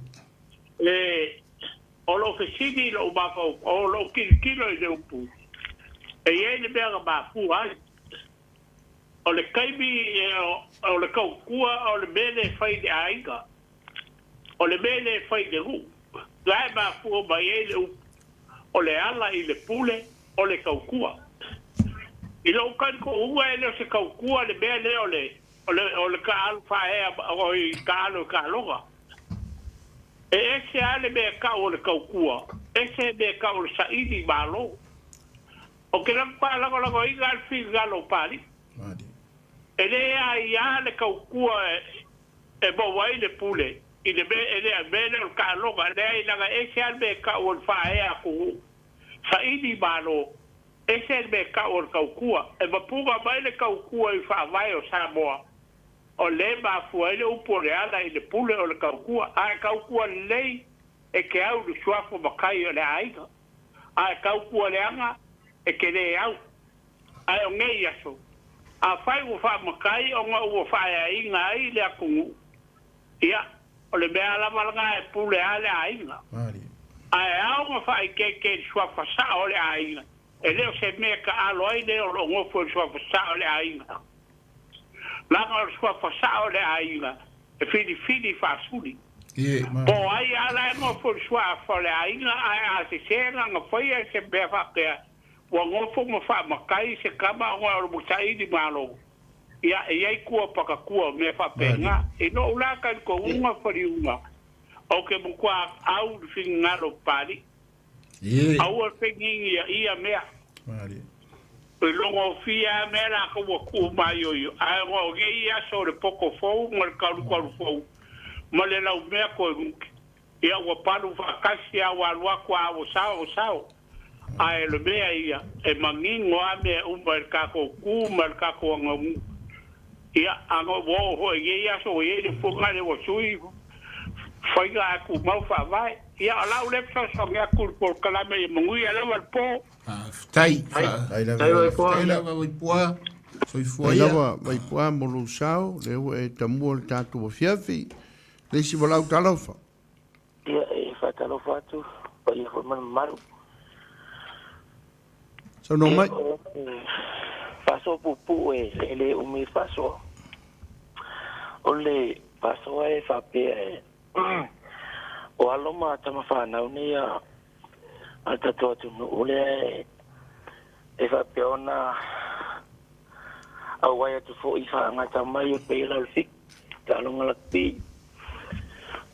Ole ofisini lo umafau, ole kirikilo i le upu. E iei le mea mafu ai. Ole kaimi, ole kaukua, ole mele fai de aiga. Ole mele fai de ru. Lai mafu o mai iei le upu. Ole ala i le pule, ole kaukua. I lo ukani ko ua ele o se kaukua le mea le ole ka alfa e o i ka alo ka loga. E ese ale me ka ole kaukua. Ese me ka ole saidi malo. O ke lang pa lago i galfi galo pali. E le a i ale kaukua e bo wai le pule. I le me a mele o ka loga. Le a i laga ese ale me ka ole fa e a kuhu. Saidi malo. ese me ka o kaukua e mapunga mai le kaukua I whaavai o Samoa o le mafua ele upo le ala I le pule o le kaukua a kaukua lei e ke au le suafo makai o le aiga a kaukua le anga e ke le au a o ngei aso a whai o wha makai o ngā ua whae a inga ai le akungu ia o le mea lamalanga e pule a le ainga a e au ngā whae ke suafa sa o le ainga e leo se mea ka alo ai leo lo ngofo le suafa sa o le ainga langa o suafa sa o le ainga e fili whaasuri po ai ala e ngofo le suafa o le ainga a se senga ngā whaia se mea whakea wa ngofo ma wha makai se kama o ngā mutai di malo ia e iai kua pakakua me wha penga e no ulaka ko unga Faliuga o ke mukua au fin ngaro pari au e pengi ia mea e longo fia mea la ko waku mai yo a ngo ge ia so le poko fou ngal kalu fou ma le lau mea ko ia wa palu vakasi a wa lua kwa o sao a le mea ia e mangingo a me umba ka ko ku mal ka ko ngamu ia ano wo ho ia so ye le funga le wo sui faiga aku mau fa vai ia ala le so ngia ku por kala me mungui ala wal po tai vai poa mo lo sao le o e tamu le tatu o fiafi le si volau talofa ia e fa talofa tu pa ia fo man maru so no mai paso pupu e le umi paso ole paso e fa pe o aloma tama fa na unia alta tu no ole e fa pe ona au waya tu fo I fa ngata mai o Peilua fik talonga la pi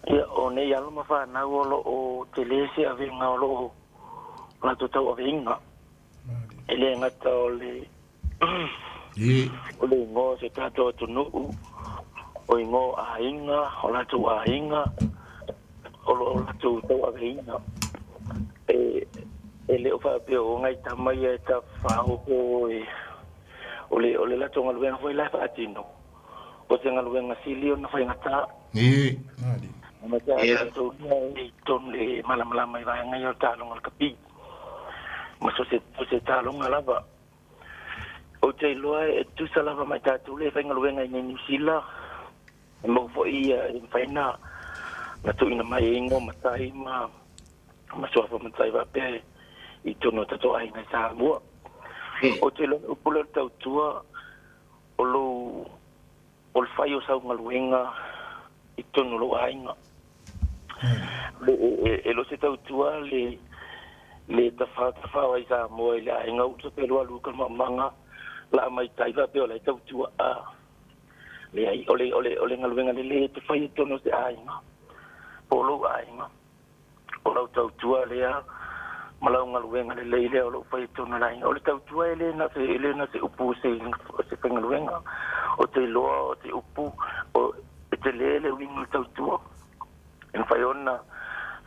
ia one ya aloma fa na o telese ave ngalo la to tau ave inga ele ngata ole ole ngo se tato tu no o ngo a inga o la tu a inga o la tu tau ave inga ele o fa pe o ngai tamai e ta fa o ole la tonga luenga foi la fa tino o tenga luenga silio na foi ngata ma ja to ni ton le mala mai va ngai o ta longa kapi ma so se ta longa lava o te loa e tu sala va mai ta tu le fa ngai luenga ni sila mo foi in faina na tu ina mai ngo matai ma so fa matai va pe I tono tato ai ngai Samoa o te lo pulo tau tua o lo fai o sau ngaluenga I tono lo ainga e lo se tau tua le tafa ai Samoa le ainga uto Peilua luka manga la mai taiva pe o le tau tua le ai ole ngaluenga le te fai tono se ainga o lo ainga o lo tau tua le malau ngaluenga le leile o lo fai tona lai o le tau tua ele na se upu se ngaluenga o te loa o te upu o te lele wingi tau tua en fai ona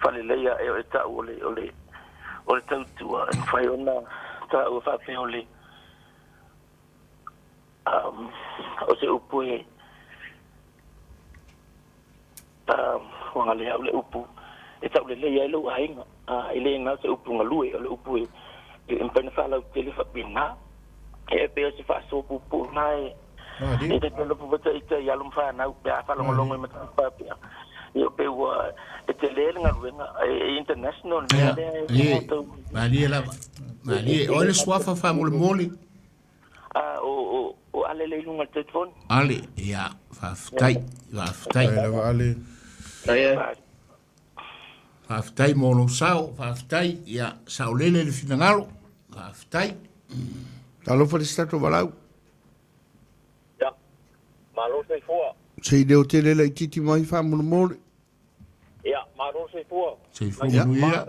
fale leia e tau ole tau tua en fai ona tau fa pe ole o se upu e wanga le ole upu e tau le leia lo ainga ele na se upu ngalue ole upu e empena fala tele fa pina e pe se fa so pupu nai e te lo pu bata ite ya lum fa na pe fa lo longo me pa pe yo pe wa e te le ngalue international mali ole swafa fa mole o ale le lunga telefon ale ya fa tai ale Whaftai mono sao, whaftai ia saolele le finangalo, whaftai. talofa le stato valau Ja, malo sei fua. sei deo tele le titi mai fa mo mole Ja, malo sei fua. Sei funuia.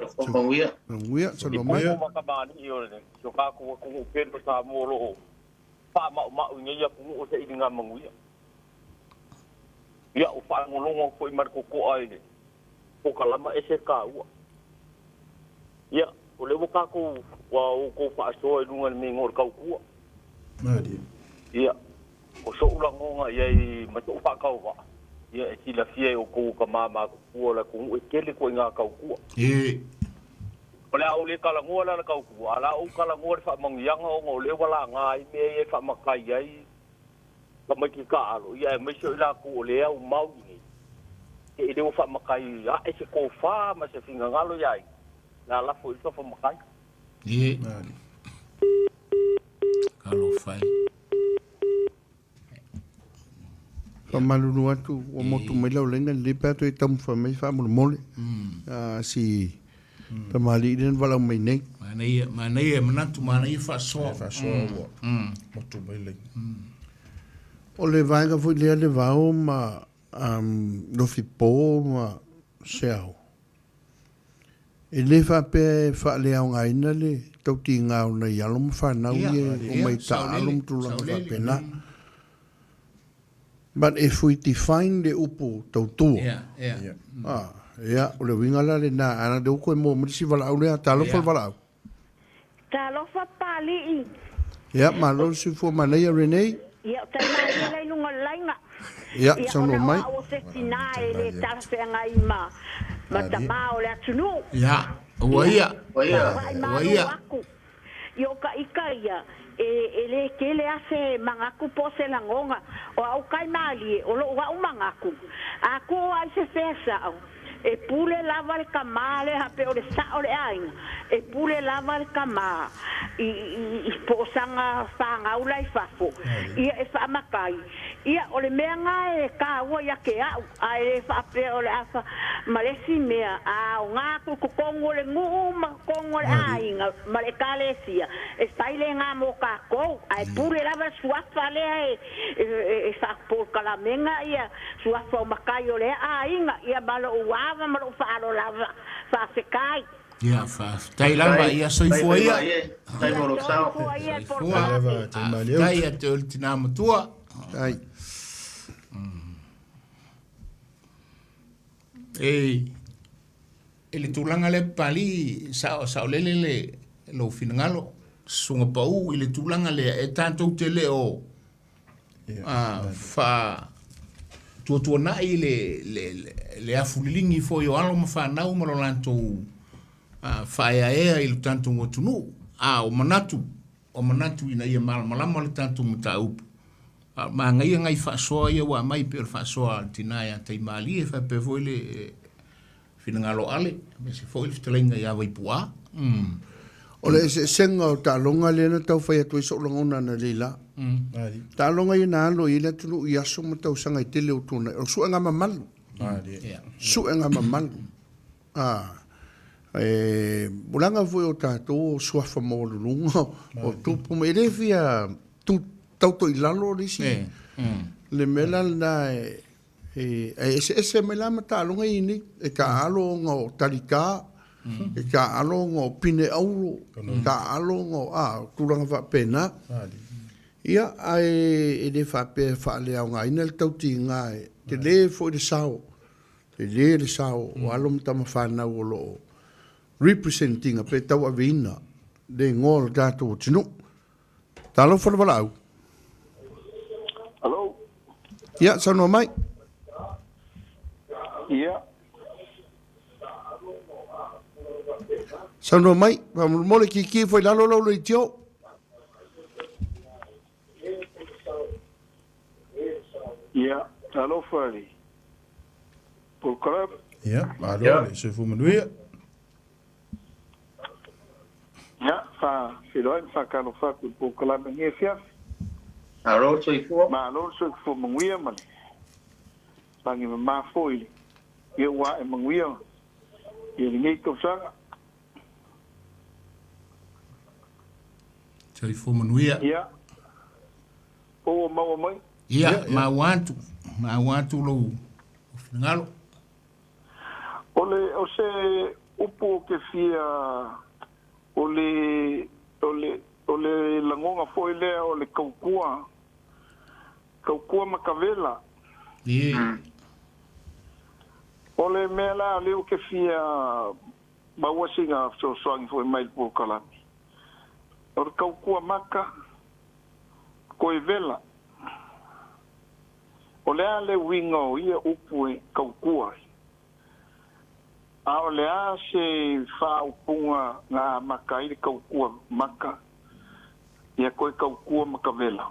Nguia, sa no mai. Mo ka mani yo le. So ka ko pe no sa mo lo. Pa ma unya ya ku o se idinga manguia. Ya o pa mo lo ko I mar ko ai le. O kalama ese ka ua. Ya, o le waka ko wa o ko fa so e lunga me ngor kau ku Mari. ia o so ula ngonga ia ma to fa kau wa ia e tila fie o ko ka mama ku la ku e kele ko nga kau ku Ola o le kala ngola la kau ku ala o kala ngola fa mang yang o le wala ngai me e fa makai ai ka mai ki ka alo ia me so la ku le au mau ni e le fa makai a e se ko fa ma se finga ngalo ia la la fo so fa makai Kalo fai. Kamalunu atu o motu mai lau lenga le pato e tamu fa mai fa mole. Si tamali den wala mai nei. Mana ia manatu mana ia fa so. Motu mai le. O le vanga foi le vao ma Lofipo ma Seao'omālō. E le fa pe fa le au ngaina le tau ti ngau na yalo mo fa na o mai ta alum tu la fa pena. But if we define the upo tau tu. O le winga la le na ana de ko mo misi vala au le ta lo fa vala. Ta lo fa pali. Ya ma lo si fo ma le Rene. Ya ta na le lunga lainga. Ya so no mai. O se finai le ta fe ngai ma. Mata mau le tunu. Ya. Oia. Yo ka ikaia ele que le hace mangaku pose la ngonga o au kai mali o lo wa mangaku aku ai se fesa e pule lava el camale ha pe o le sa o le ai e pule lava el cama i posanga fanga ula I fafo ia e fa makai ia o le menga e ka wa ya ke a e fa pe o le afa malesi mea a nga ku kongo le nguma kongo le ai male kalesia e stai le nga mo ka ko ai pule lava sua fale e fa por kala menga ia sua fa makai o le ai ia balo wa ma lo fa lo lava fa se kai ia fa tai lava ia soi foi ia tai mo lo sao tai te ultima tua ai ele tulanga le pali sa le lo finangalo sunga pau ele tulanga le e tanto te le o fa tua na le afulilingi fo yo alo mafana uma lo lanto fa ia il tanto ngotunu o manatu ina ia malama le tanto mutau ma ngai fa so ia wa mai per fa so tinaya tai mali fa pe voile finangalo ale me se foi ftelenga ia vai pua o le senga o ta longa le na tau fai atu so longa na lila ta longa ina lo ila tu ia so mata usanga tele o tuna o su nga mamal su nga mamal bulanga foi o ta to so fa mo lunga o tu pu me le via tu tau to ilalo risi le melal na ese mela mata longa ini e ka alo ngo talika e ka alo ngo pine auro ka alo ngo kuranga va pena ia ai de fa pe fa le nga ina le tau ti nga te le fo de sao o alum tama fa na lo representing a pe tau avina de ngol dato tinu talo for valau Hello ia sono mai ia sono mai vamos mole ki foi lalo lo tio ia hello Fali por club Ja, maar dan is voor me weer. Ja, Filiuga fa kano fa ku kala nge fiaf. Aro so ifo. Ma lo so fo mangwia man. Pangi ma foi. Ye wa e mangwia. Ye nge ko sa. Sai fo manuia. Ja. O ma mai. Ja, ma wantu lo. Ngalo. Ole o se upo ke fia ole langonga foi le ole kaukua makavela Yeah. ole mela le o ke fia bawa singa so soangi foi mai po kala or kau kua maka ko vela o le wingo ia upu kau kua a o le se fa upunga nga maka i kau kua maka ia ko kau kua maka vela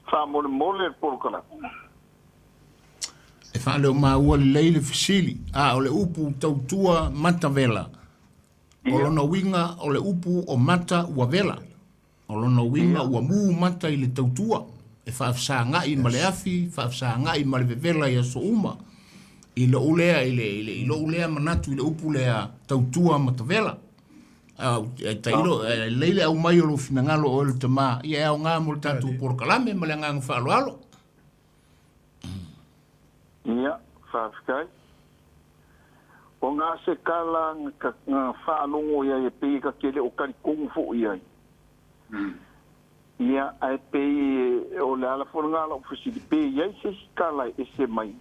fa mole po kala e fa le ma ua le leile fisili o le upu tautua mata vela o lona winga o le upu o mata ua vela o lona winga ua mu mata i le tautua e fa ngai ma le afi fa ngai ma le vela ia so uma i lo ulea i lo ulea manatu i le upu lea tautua mata vela tailo leile au mai o lo finangalo o le tama ia au ngā mo le tatu porkalame ma le ngā ngā alo ia whawhikai. O ngā se kala ngā whaalongo ia e pei ka kele o karikongu fo ia. Ia ai pei o le ala fo ngā la ofisiri pei ia se kala e se mai.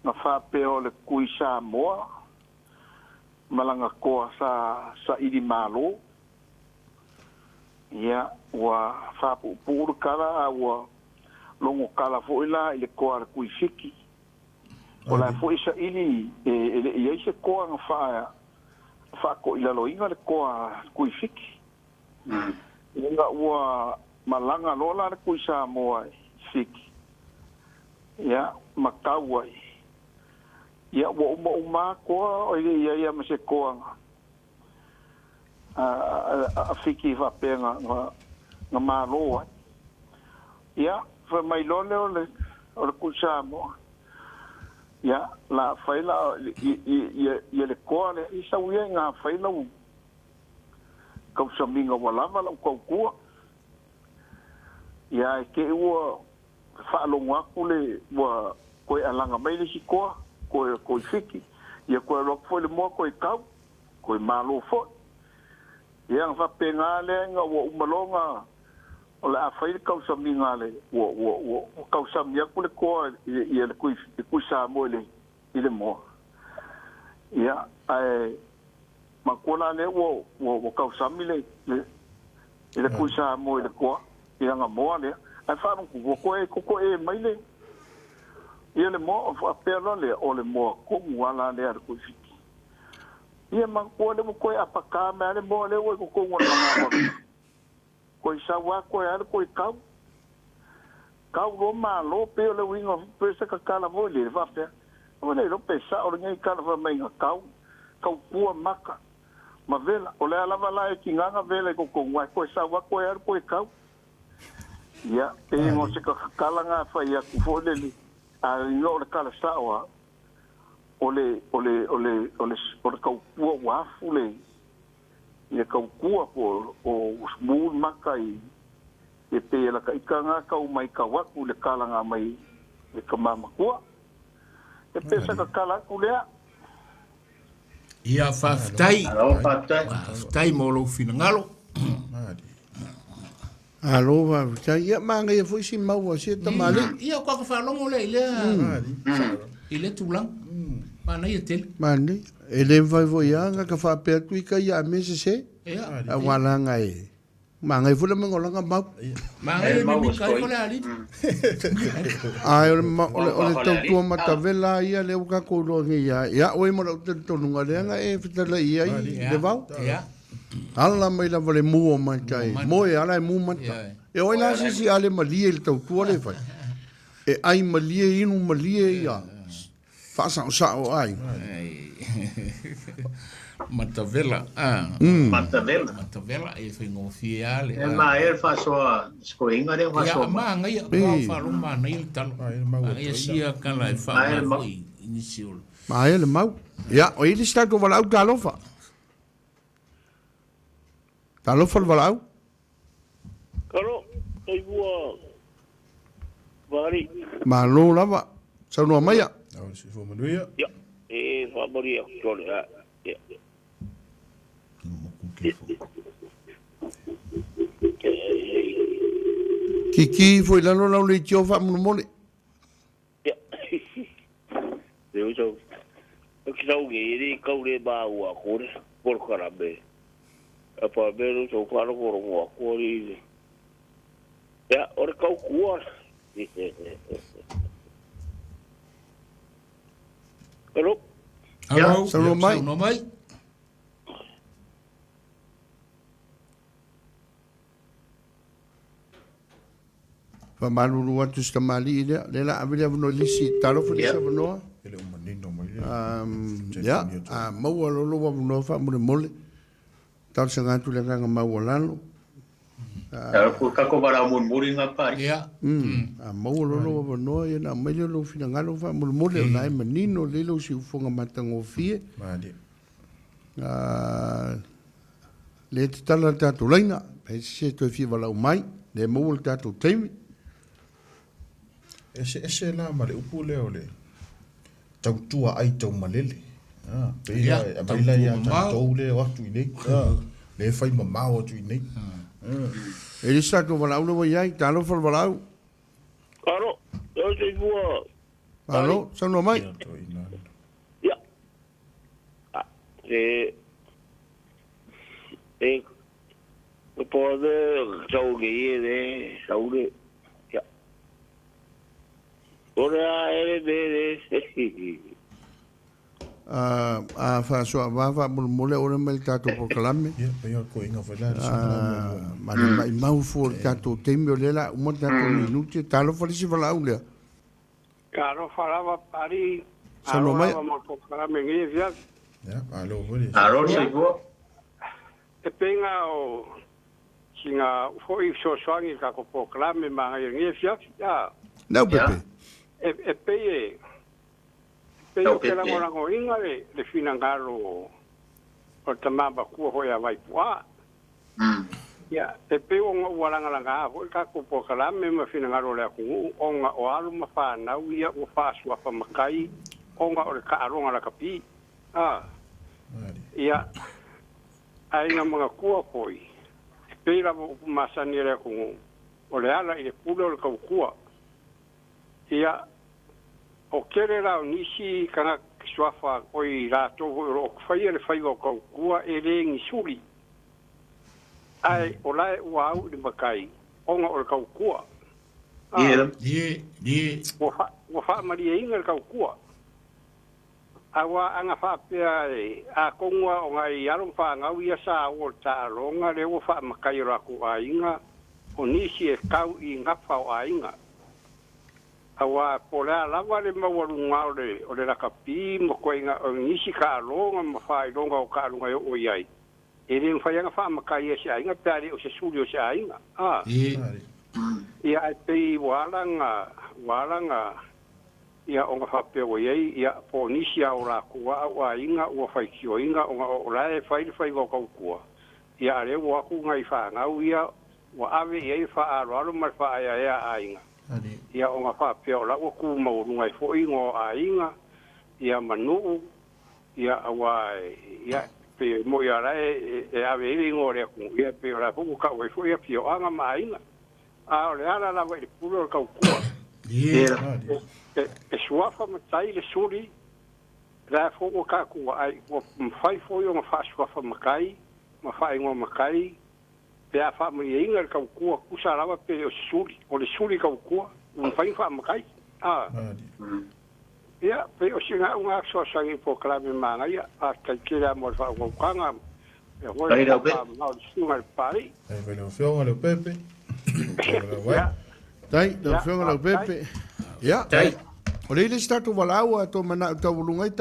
Ngā whape o le kui Siāmoā, malanga koa sa Samoan. Ia ua whapu pūru kala ua longo kala fo ila ile koa kui fiki o la fo isa ili ile se koa nga fa ko ila lo inga le koa kui fiki nga ua malanga lola le kui Samoa fiki ya makawa ya wa uma koa o ile ia ma se koa a fiki va penga nga malo ya fa mai lole o le kusamo ya la faila ye le kole isa uye nga faila u kau saminga wala la kau ku ya ke u fa lo ngwa kule wa ko alanga mai le siko ko fiki ya ko lo fo le mo ko kau ko malo fo ya fa pengale nga wa umalonga o le afai kau saminga le wo kau samia kule ko ia le ku Samoa le ile mo ia ai makona le wo kau samile le ku Samoa le ko ia nga mo le ai fa ko e mai le ia le mo fa pelo le o le mo ko wala le ar ku fiki ia makona mo ko apaka me le mo le wo ko ngona ko isa wa ko ar ko kau ro ma lo pe le wingo pe sa ka kala vo le va pe o le lo pesa o ngai kala va mai kau pu maka ma vela o le ala vala e kinga vela ko wa ko isa wa ko ar ko kau ya e mo se ka kala nga fa ya ku fo le a no le kala sa o le kau pu wa fu le ia kau kua po o smul makai e pe la ka ikanga kau mai ka waku le kalanga mai le kamama kua e pe sa ka kala kulea ia faftai mo lo finangalo alo faftai ia manga ia foi si mau si tamale ia ko ka falongo le ile tulang mana ia tel mane ele vai voianga ka fa pe tu ka ia mese a wala ngai mangai fula mengolanga mau mangai mi kai fula ali ai ole tau mata vela ia le ka ko lo ia oi mo to nunga le nga e fitala ia le vau ala mai la vole mu o mai kai mo e ala mu mata e oi la si ale malie le tau le fai e ai malie inu malie ia Faasamoa ai. Matavela. Matavela e foi ngofiale. E ma e fasoa skoinga de fasoa. Ya ma ngai fa luma nei tal. Ai sia kala e fa foi inicial. Ma ele mau. Ja, o ele está com valau galofa. Galofa valau. Kalo, ai bua. Vari. Ma lo lava. Sa no maya. Si fo manuia. Ja, e fa moria tole ja. Kiki foi lá no le tio fa mo mole. Ja. Deu so. O que sou gay e ba ua kore por karabe a pa bero so faro ko mo ko ri ya ora kau kuar hello hello mai fa malulu atu sta mali le la avile no lisi talo fu lisa no ele umanino mai ya mau lo lo no fa mole tal sanga tu le nga mau lalo Ko ka ko bara mun muri nga pa. Ya. Mau lo lo no ye na mai lo fina ngalo fa mole na menino le lo si fonga matango fie. Madi. Le tala tatu laina, pe se to fi vala mai, le mau tatu temi. Ese la male upule ole. Tau tua ai tau malele. Peila peila ya tau le watu nei. Le fai mama watu nei. Ele sa to vala ulo vai talo fal vala. Aro, eu te vou. Alo, sa no mai. Ya. Pode tau ge de saure. Ya. Ora ele de fa so va mole ora mel tato por calame. Ya, pero ko inga fala. Mai mau for tato temio lela un tato minuti talo fa si vala ulia. Caro falava pari. Sono mai. Por calame ngi via. Ya, alo vole. Aro se go. E penga o singa foi so swangi ka ko por calame ma ngi via. Ya. Não, Pepe. E peye. Pero que la mora ko inga le finangalo o tamaba ku ho ya vai pua. Ya, te peo ngo walanga langa ho ka ko po kala me ma finangalo le ku onga o alu ma fa na uia o fa sua pa makai onga o ka aronga la kapi. Ya. Ai nga mga ku poi. Pela mo masani le ku o le ala ile pulo le ku. Ya. O kere la nisi kanga swafa oi la to o fai le fai o ko kua e le ngi suli ai o lai wa u de makai onga o ka kua ye o fa mari inga ka kua awa anga fa pe a kongwa o ngai yaron fa nga wi sa o ta longa le o fa makai ra ku ainga o nisi e kau I nga fa o ainga awa pola lava le mawalunga o le lakapi mo koinga o nisi ka longa ma fai longa o ka longa o iai e le mfaianga fa makai e ainga pare o se suli o se ainga ia ai pei walanga ia onga fa pe o iai ia po nisi a ora kua o ainga o fai kio inga o la e fai go ka kua ia le wa ku ngai fa nga ia wa ave iai fa aro ma fa ia ainga ia o nga fa peo la o ku mo ngai fo ingo a inga ia manu ia awa ia pe mo ia la e ave ingo le ku ia pe la fu ka o fo ia pio anga mai inga a le ala la we pulo ka ku e swafa matai le suri la fo o ka ku ai o fai fo yo ma fa swafa makai ma fa ingo makai pe a fa mo inga ka ku sa lava pe o suri ka ku un fai fa makai ia pe o singa unga so sangi po klame manga ia a kai kira mo fa ko kanga e ho Ai da pe na sunga pari Ai velo fio le Pepe. Dai, da fionga la Pepe. Ya. Tai. O le sta tu walau to mana to lungai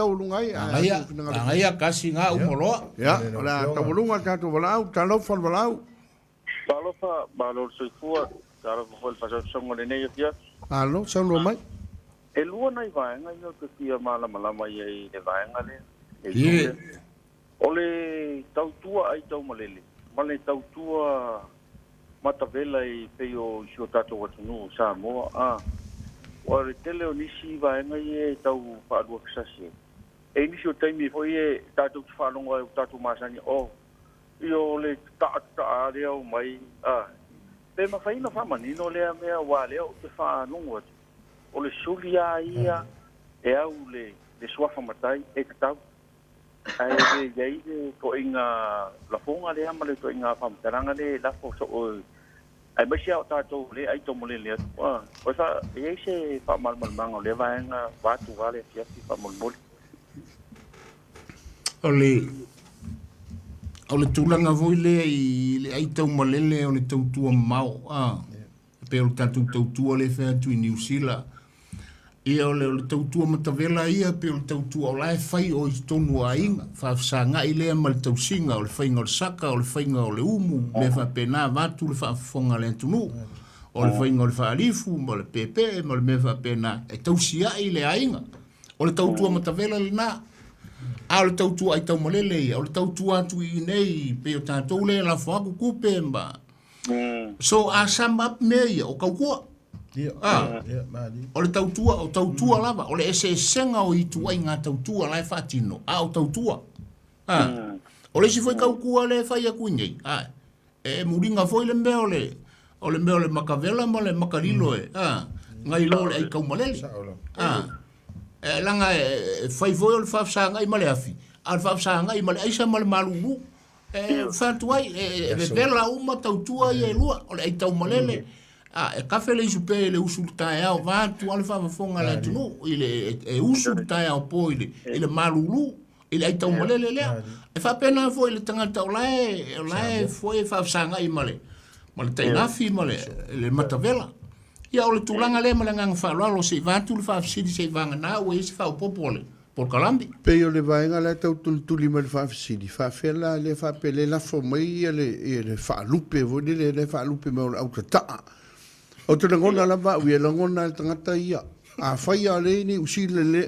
Ia kasi nga umolo. Ya, la to lunga tu walau, ta lo fal walau. Palofa, balor soifua, tara fo el paso songo le nei fia. Alo, sa lo mai. E lua nai vaenga yo ke fia mala ye e vaenga le. Ye. Ole tautua ai tau malele. Male tautua matavela I peo sio tato watunu Samoa. Ore tele o nisi vaenga ye tau whaadua kisasi. E nisi o taimi fo ye tato whanonga o tato masani o. Io le ta leo mai. Pe mawhaina whamanino lea mea wā leo te whanonga. O le sulia ia e au le swafa matai e katau. ai dei ko inga la fonga le ama le to inga pam taranga le la fo so ai ba sia ta to le ai to mo le le o sa e se pa mal mal mango le va nga va tu vale sia si pa mo mo ole tulanga voi le ai tau malele o le tautua mau pe o tatu tautua le fea tu i New Zealand ia ole tautua matavela ia pe o tautua o lae fai o i tonu a inga whaafsanga i lea ma le tausinga o le whainga o le saka o le whainga o le umu me wha pena vatu le whaafonga le tunu o le whainga o le whaarifu ma le pepe ma le me wha pena e tausia i le ainga o le tautua matavela le na a le tautua ai tau malele ia o le tautua atu i nei pe o tātou le la whaaku kupe mba so a sum up me ia o kaukua o le tautua lava o le ese senga o itu ai ngā tautua lai whaatino o tautua o le si foi kaukua le whai aku nei e muringa foi le mea o le mea o le makavela ma le makarilo ngai lo le ai kaumalele langa fai foi o le whaafsanga i male afi al whaafsanga i male aisa male malulu whaatuai vela uma tautua i e lua o le ai tau malele e kafe le isu pe le usu tae au vātu ale whaafonga le tunu i le usu tae au po i le malulu i le ai tau malele lea e whapena foi le tangata o lae foi whaafsanga i male tainafi male le matavela ia o le tūlanga le malanga ngā whaaloalo se vātu le whaafsidi se vanga nā ue se whaopopo le por kalambi pe o le vaenga le tau tuli ma le whaafsidi whaafela le whaapele lafo mai le whaalupe vodi le whaalupe ma o le autataa o te langona lava ui e langona le tangata ia a whaia le ni usile le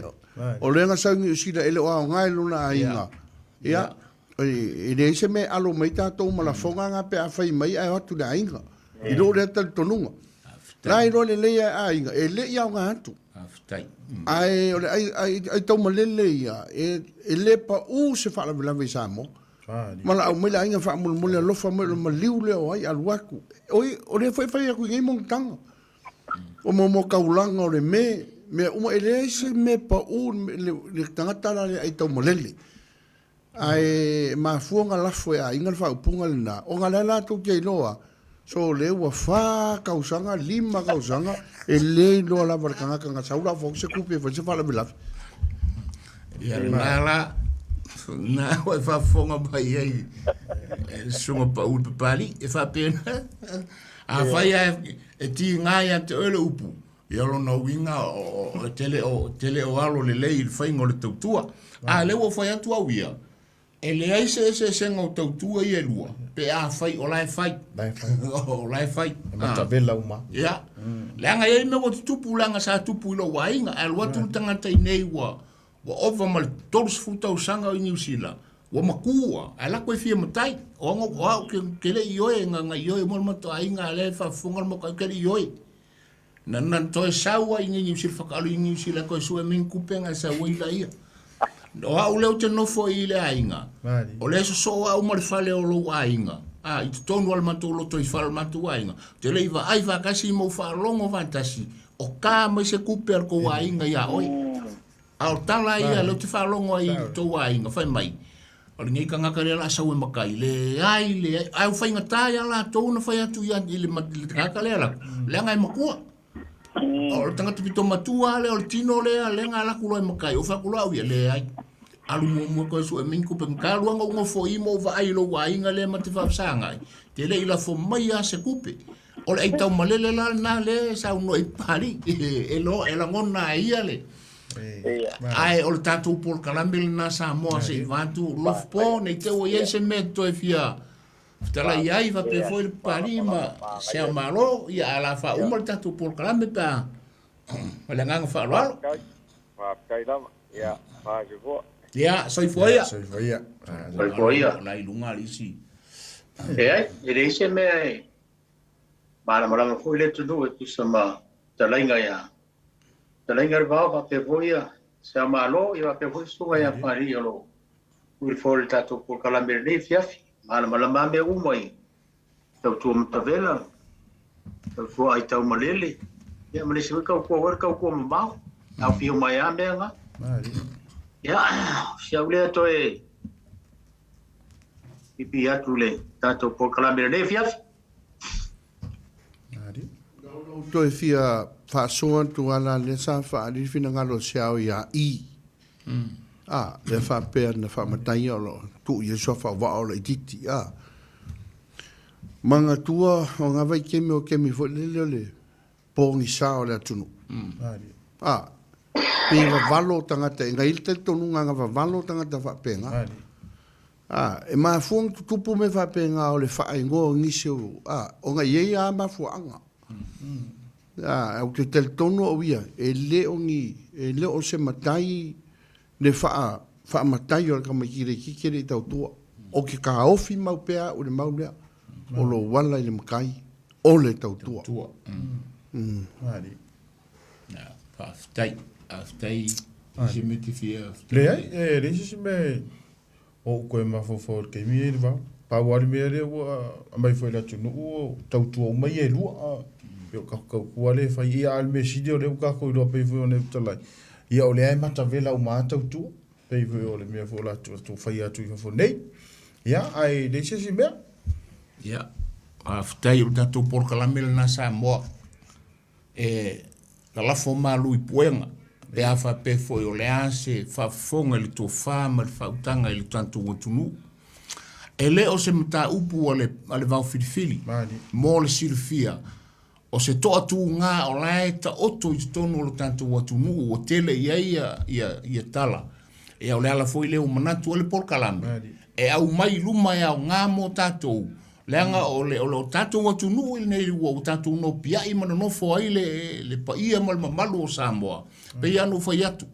o le ngasaungi usile ele o ngai luna a inga ia e le se me alo mai tātou malafonga ngā pe a whai mai ai atu le a inga i lo le tal tonunga lai lo le leia a inga e le ia o ngā atu ai o le ai tau malele ia e le pa u se whaalawe Samoa mala au mai la inga whaamulmule alofa mai ma liu leo ai aluaku o le whai aku ngai mong tanga o mo kaulanga o le me uma ele se me pa u le tangata le ai tau malele ai ma fuanga lafo a inga whaupunga le na o ngala la tu kei loa so le ua wha kausanga lima kausanga e le loa la varkanga kanga saura fok se kupe fa se fala bilafi ia nala na o fa fonga bai ai sunga pa u pali e fa pena a vai e ti ngai te ole upu ia lo no winga o tele o alo le lei il faingo le tautua a le o fa atu awia e le ai se senga o tautua i e lua pe a fai o lai fai o lai fai mata bela uma ia langa e me o tupu langa sa tupu lo wainga al watu tangata nei wa ova mal todos futa usanga i New Zealand wa makua ala ko fia matai o ngo ke le ioe nga ioe mo mato ainga le fa fungal mo ka le ioe nan to sawa i New Zealand fakalu i New Zealand ko su men kupenga sa wila ia o au leo te nofo i le ainga o le so au mal fale o lo ainga i tonu al mato lo to i fal mato ainga te le va ai va kasi mo fa longo fantasi o ka mo se kuper ko ainga ya oi au tala ia lo te fa longo ai to ainga fai mai o le ngai kanga kare la sa we makai le au fai ngata ya la to na fai atu ia le kaka le la le ngai makua o tanga tu pito matua le o tino le nga la kulo makai o fa kulo ia le ai alu mo ko so min ku pen ka luanga ngo fo imo va ai lo wa inga le mate fa sanga te le ila fo mai a se kupe o le tau malele la na le sa no i pari e lo e la ngona ia le ai o le tatu por kalambil na Samoa se vatu Lofipo nei te o ye se meto e fia tala ia va pe foi pari ma Seao'omālō ia ala fa umar tatu por kalambil ta wala nga fa lo fa kai la ia fa jo ya soy foia la ilunga lisi e reise me mala foi le tudo e tu sama talainga ya talainga va pe foia Samoa'omālō ia pe foi sunga ya pari lo ul for tato por kalamber ne fiafi mala me umoi tu mtavela tu ai tau malele ya me se ko mau au fio mai amenga ya sia ule to e pipi atu le tātou polkalame le fiafi. To e fia whaasoa tu ala le sa whaarifina ngalo siao ia i. Le whaapea na whaamatai o lo tu i so whaawao le titi. Manga tua o ngā vai kemi o kemi fo le pōngi sao le atunu. Pēwa valo tangata, e ngai te tonu ngā valo tangata whaapenga. E maa fuang tutupu me whaapenga o le whaingoa ngisi o ngā iei a mafuanga. Au te tel tono o ia, e leo se matai le wha matai o le kamakire kikere tau tua. O ke ka ofi mau pea o le mau lea, o lo wala i le makai, o le tau tua. Aftai, se me te fia. Le ai, resi se me o koe mawhawhau ke mi e rwa. Pāwari mea rea a mai whai ratu no o tau tua o mai e lua. Peo kakau kua le whai ia alme sidi o leo kakau i roa pei whai o ne utalai. Ia o le ai mata vela o maa tau tua. Pei whai o le mea whai ratu atu whai atu i whai nei. Ia, ai le se mea. Ia, aftai o tatou porkalamele na Samoa. La lafo malu i puenga. Pe afa pe foi o le ase, whafonga li tō whāma li whautanga li tanto watunu. E le o se mta upu ale Vaofilifili, mō le silfia, o se toa tū ngā o lai ta oto i tonu o le tanto watunu, o tele ia tala. E au le ala foi leo manatu ale porkalame. E au mai luma e au ngā mō tātou. Leanga o le tātou watunu ili nei ua o tātou no pia i mana nofo ai le paia mal mamalu o Samoa. Pei anu whai atu.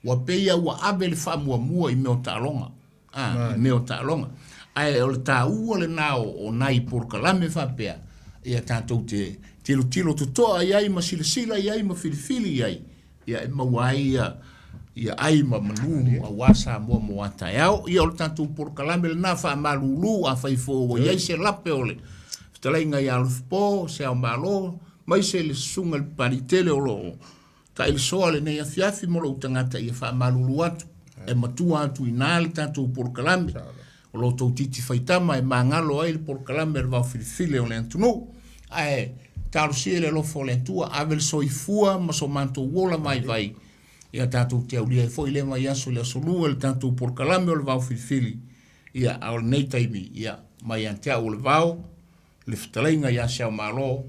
Wa pei ua abe le whamua mua i meo tālonga. I meo tālonga. Ai o le tā ua le nao o nai porkalame whapea. Ia tātou te tilo tutoa iai ma sila iai ma filifili iai. Ia e maua ia ai ma manu a wasa mo ata yao ia o tanto porkalame na fa malulu a fa ifo o ia se lape ole tala inga ia Lofipo Seao'omālō mai se le sunga paritele o lo ta il sole nei afiafi mo lo tangata ia fa malulu atu e matua atu inal tanto porkalame o lo to titi faitama e mangalo ai porkalame va Vaofilifili o le antunu ai tarsiele lo folentua avel soifua ma so manto wola mai vai ia tātou te aulia e foi le mai aso le asolua le tātou porkalame o le Vaofilifili ia au nei taimi ia mai antea o le vau le fitalainga ia Samoa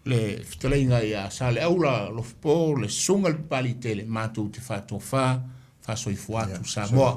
le fitalainga ia sale aula Lofipo le sunga le Paleti le mātou te whatofa whasoifu atu Samoa